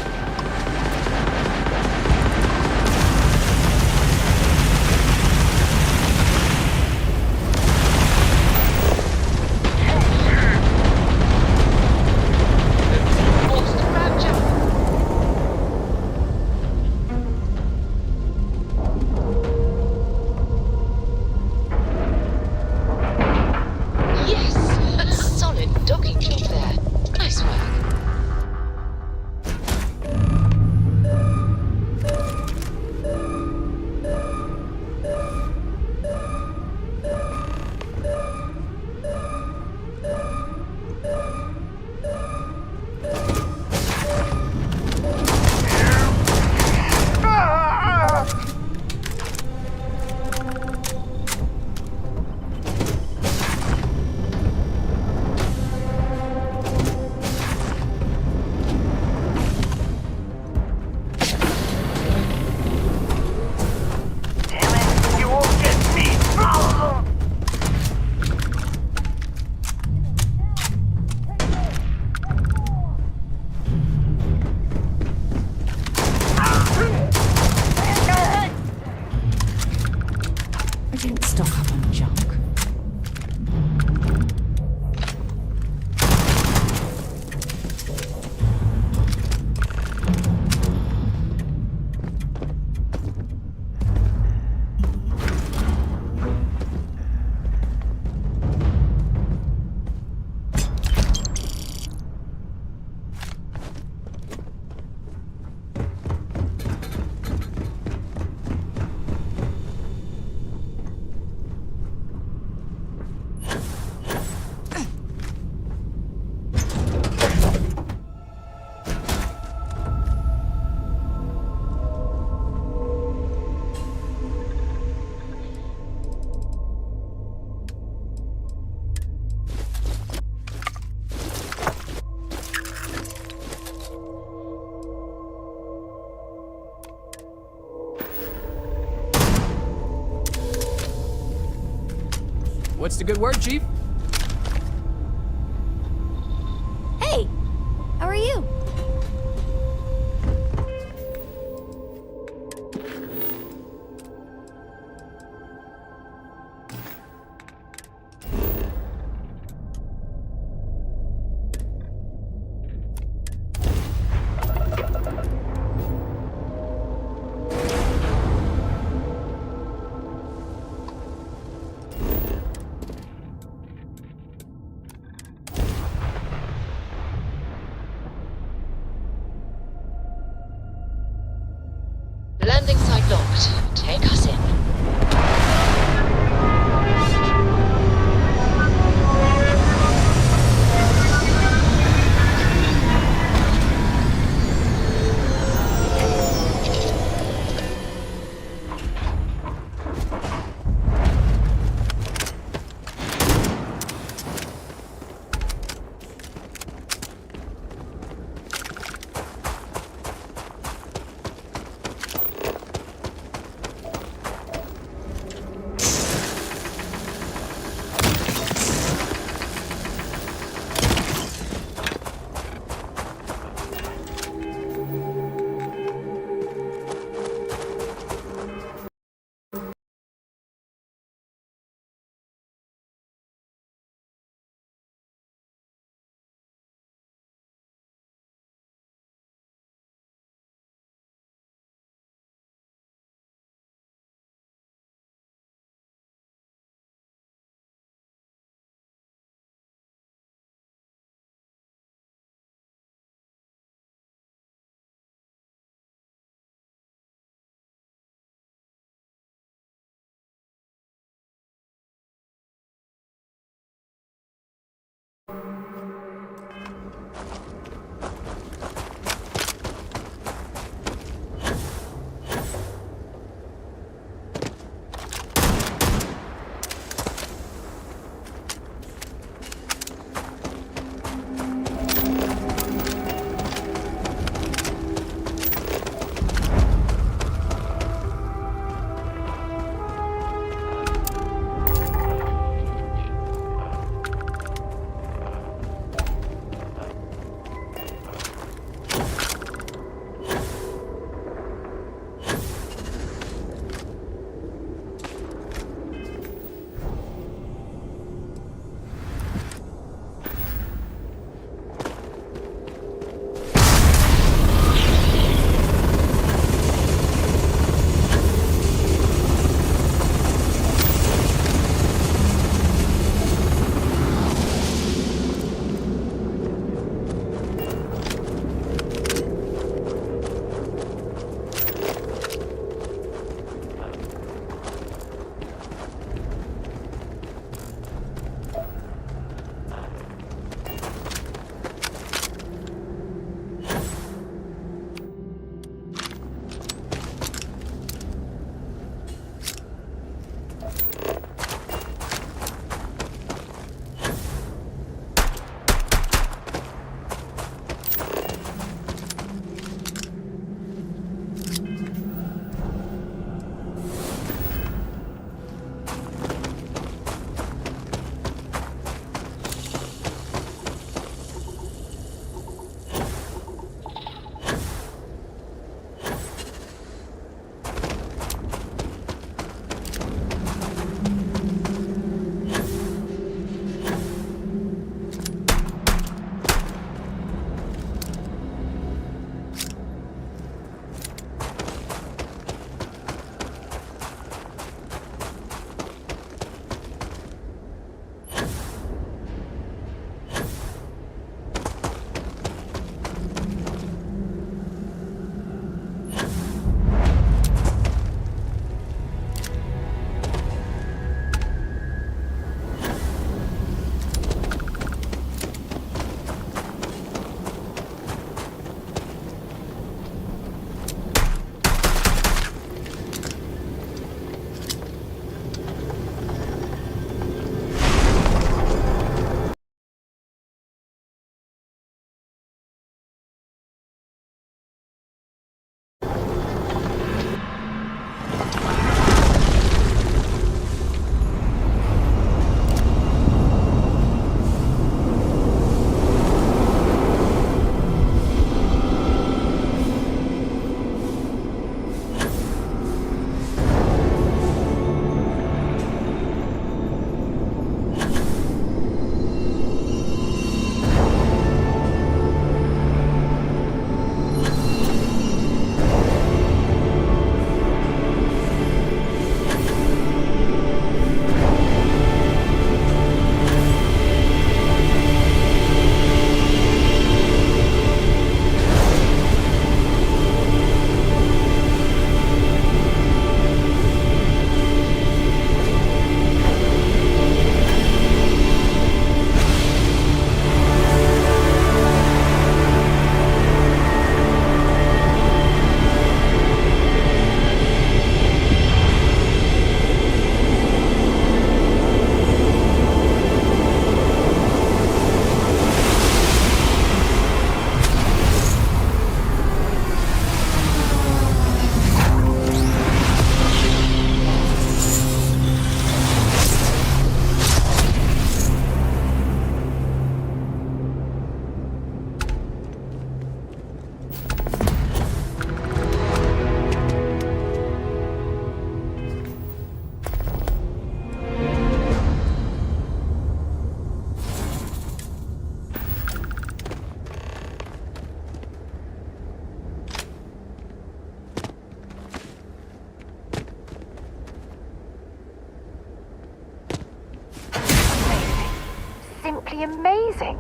What's the good word, Chief? Hey, how are you? simply amazing.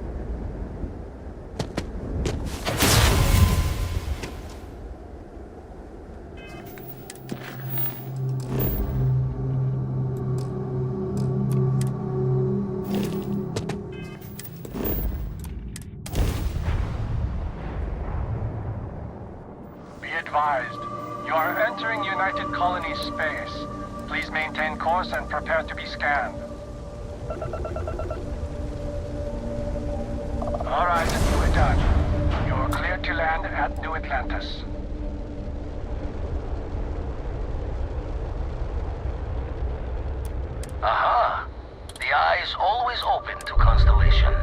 Be advised, you are entering United Colonies space. Please maintain course and prepare to be scanned. All right, we're done. You're cleared to land at New Atlantis. Aha! The eye is always open to Constellation.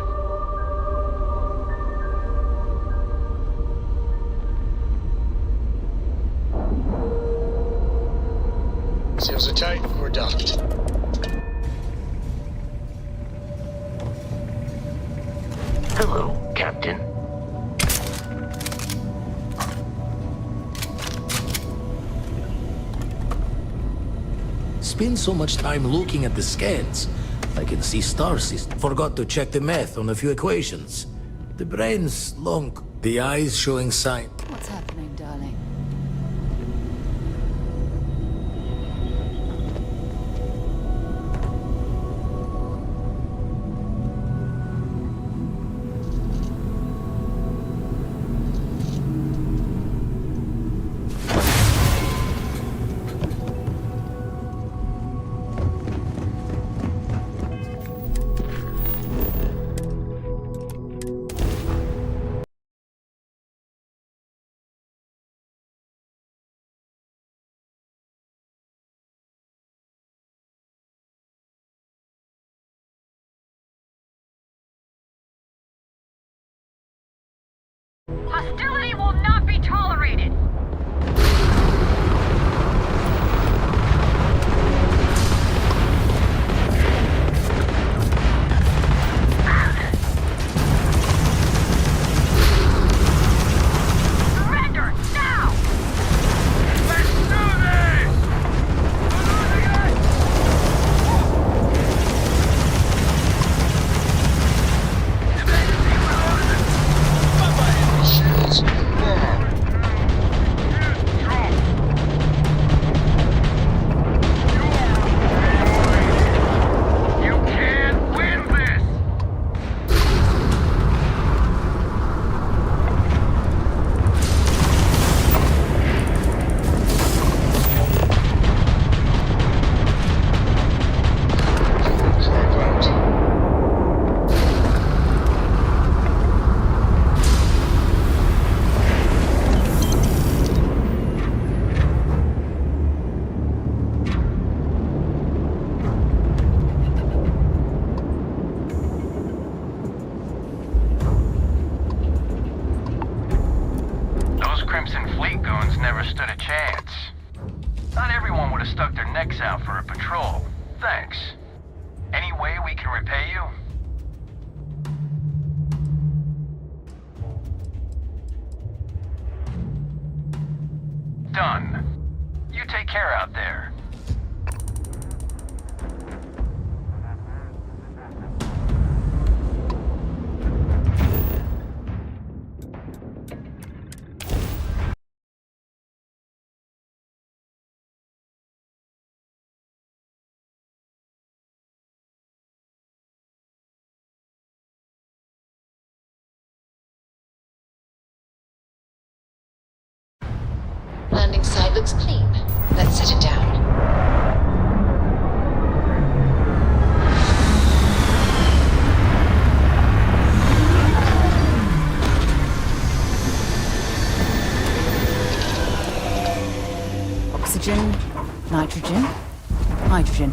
Seals are tight, we're docked. Hello, Captain. Spend so much time looking at the scans. I can see star system. Forgot to check the math on a few equations. The brain's long. The eyes showing sign. What's happening, darling? Hostility will not be tolerated! Surrender, now! Let's do this! Shields inbound. You can't win this! Drive out. Those Crimson Fleet goons never stood a chance. Not everyone would have stuck their necks out for a patrol. Thanks. Any way we can repay you? Done. You take care out there. Landing site looks clean. Let's set it down. Oxygen, nitrogen, hydrogen.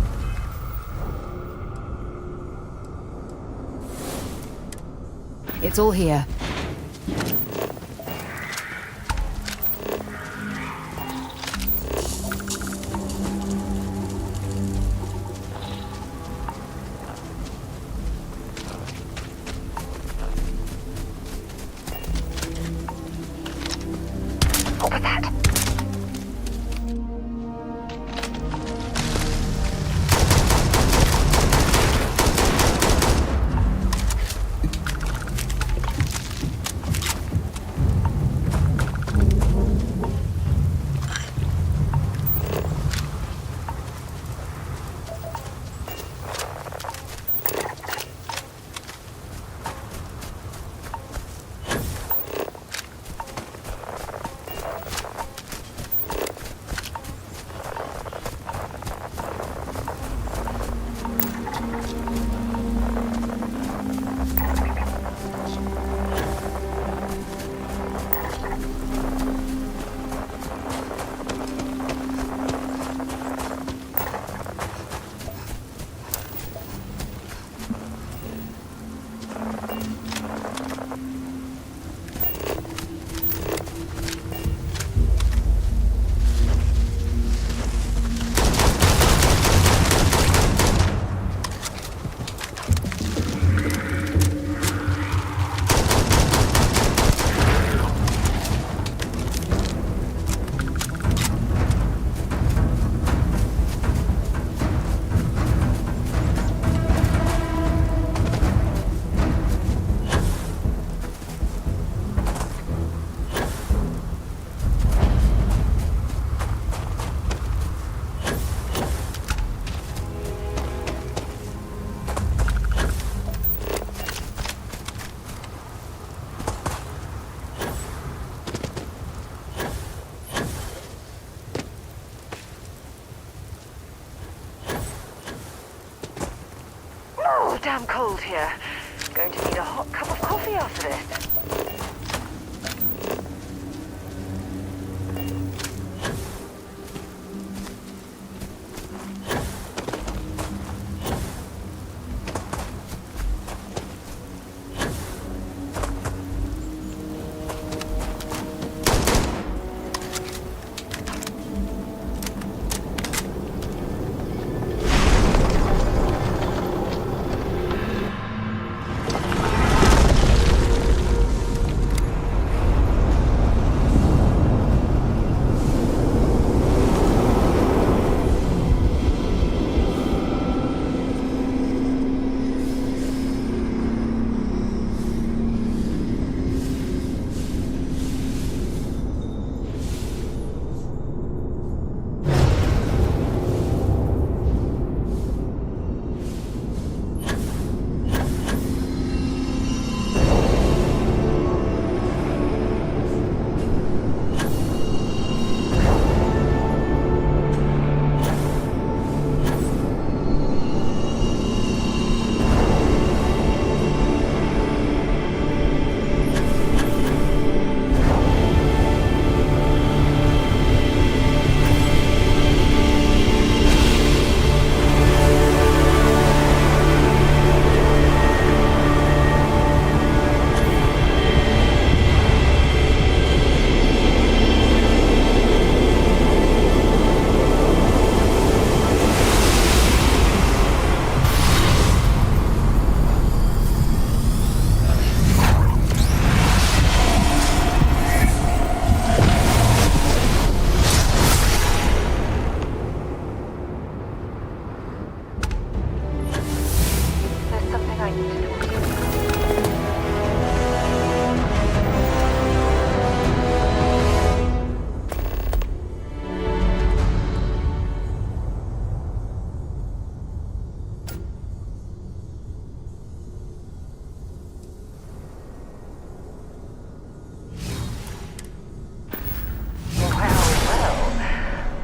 It's all here. What was that? damn cold here. Going to need a hot cup of coffee after this.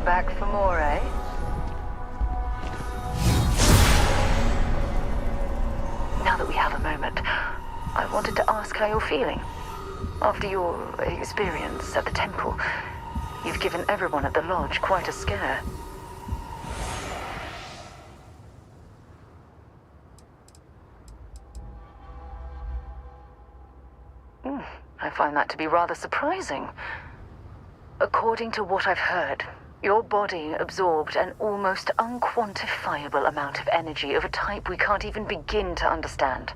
Back for more, eh? Now that we have a moment, I wanted to ask how you're feeling. After your experience at the temple, you've given everyone at the lodge quite a scare. I find that to be rather surprising. According to what I've heard, your body absorbed an almost unquantifiable amount of energy of a type we can't even begin to understand.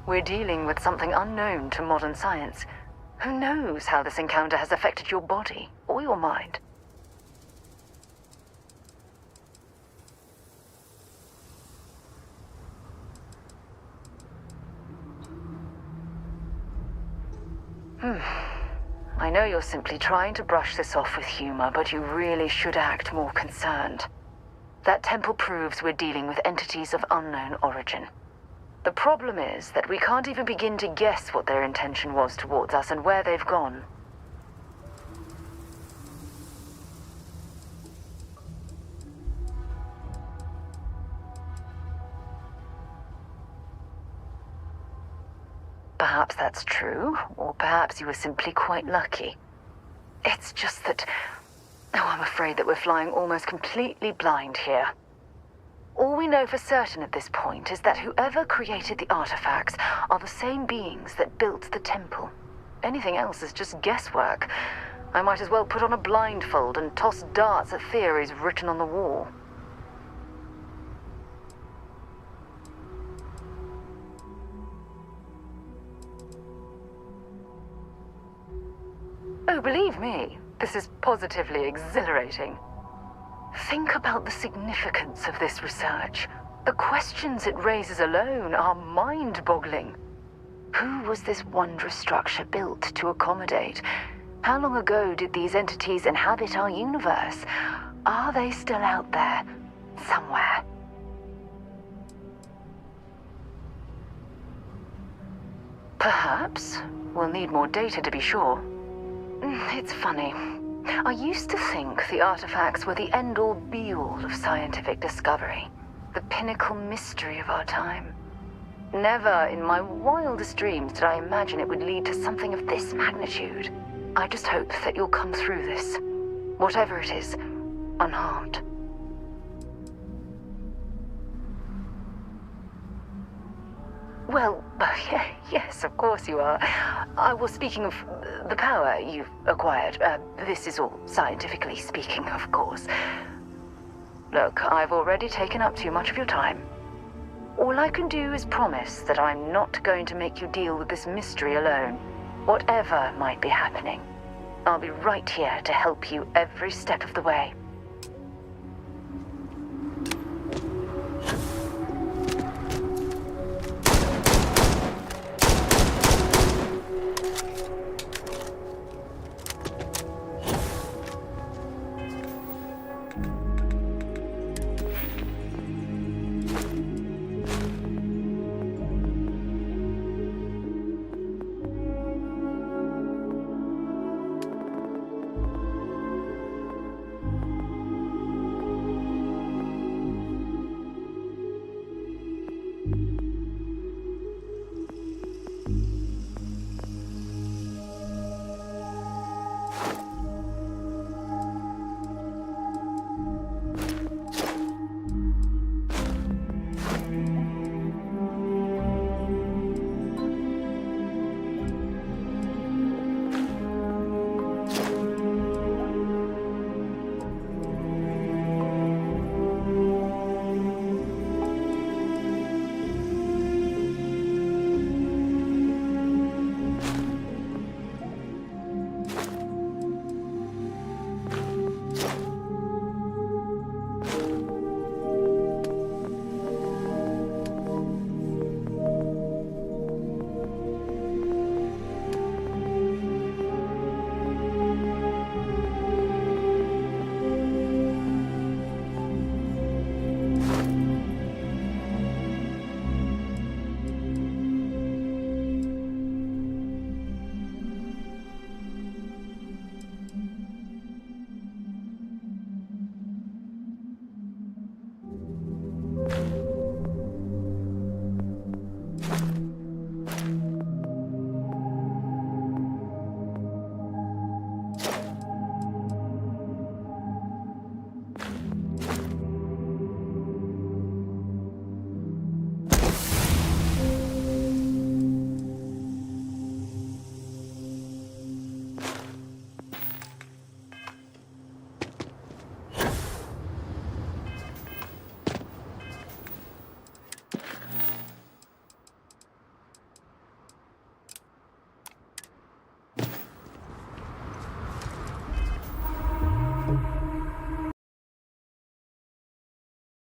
We're dealing with something unknown to modern science. Who knows how this encounter has affected your body or your mind? I know you're simply trying to brush this off with humor, but you really should act more concerned. That temple proves we're dealing with entities of unknown origin. The problem is that we can't even begin to guess what their intention was towards us and where they've gone. Perhaps that's true, or perhaps you were simply quite lucky. It's just that... Oh, I'm afraid that we're flying almost completely blind here. All we know for certain at this point is that whoever created the artifacts are the same beings that built the temple. Anything else is just guesswork. I might as well put on a blindfold and toss darts at theories written on the wall. Oh, believe me, this is positively exhilarating. Think about the significance of this research. The questions it raises alone are mind-boggling. Who was this wondrous structure built to accommodate? How long ago did these entities inhabit our universe? Are they still out there, somewhere? Perhaps. We'll need more data to be sure. It's funny. I used to think the artifacts were the end-all be-all of scientific discovery, the pinnacle mystery of our time. Never in my wildest dreams did I imagine it would lead to something of this magnitude. I just hope that you'll come through this, whatever it is, unharmed. Well, yes, of course you are. Speaking of the power you've acquired, this is all scientifically speaking, of course. Look, I've already taken up too much of your time. All I can do is promise that I'm not going to make you deal with this mystery alone. Whatever might be happening, I'll be right here to help you every step of the way.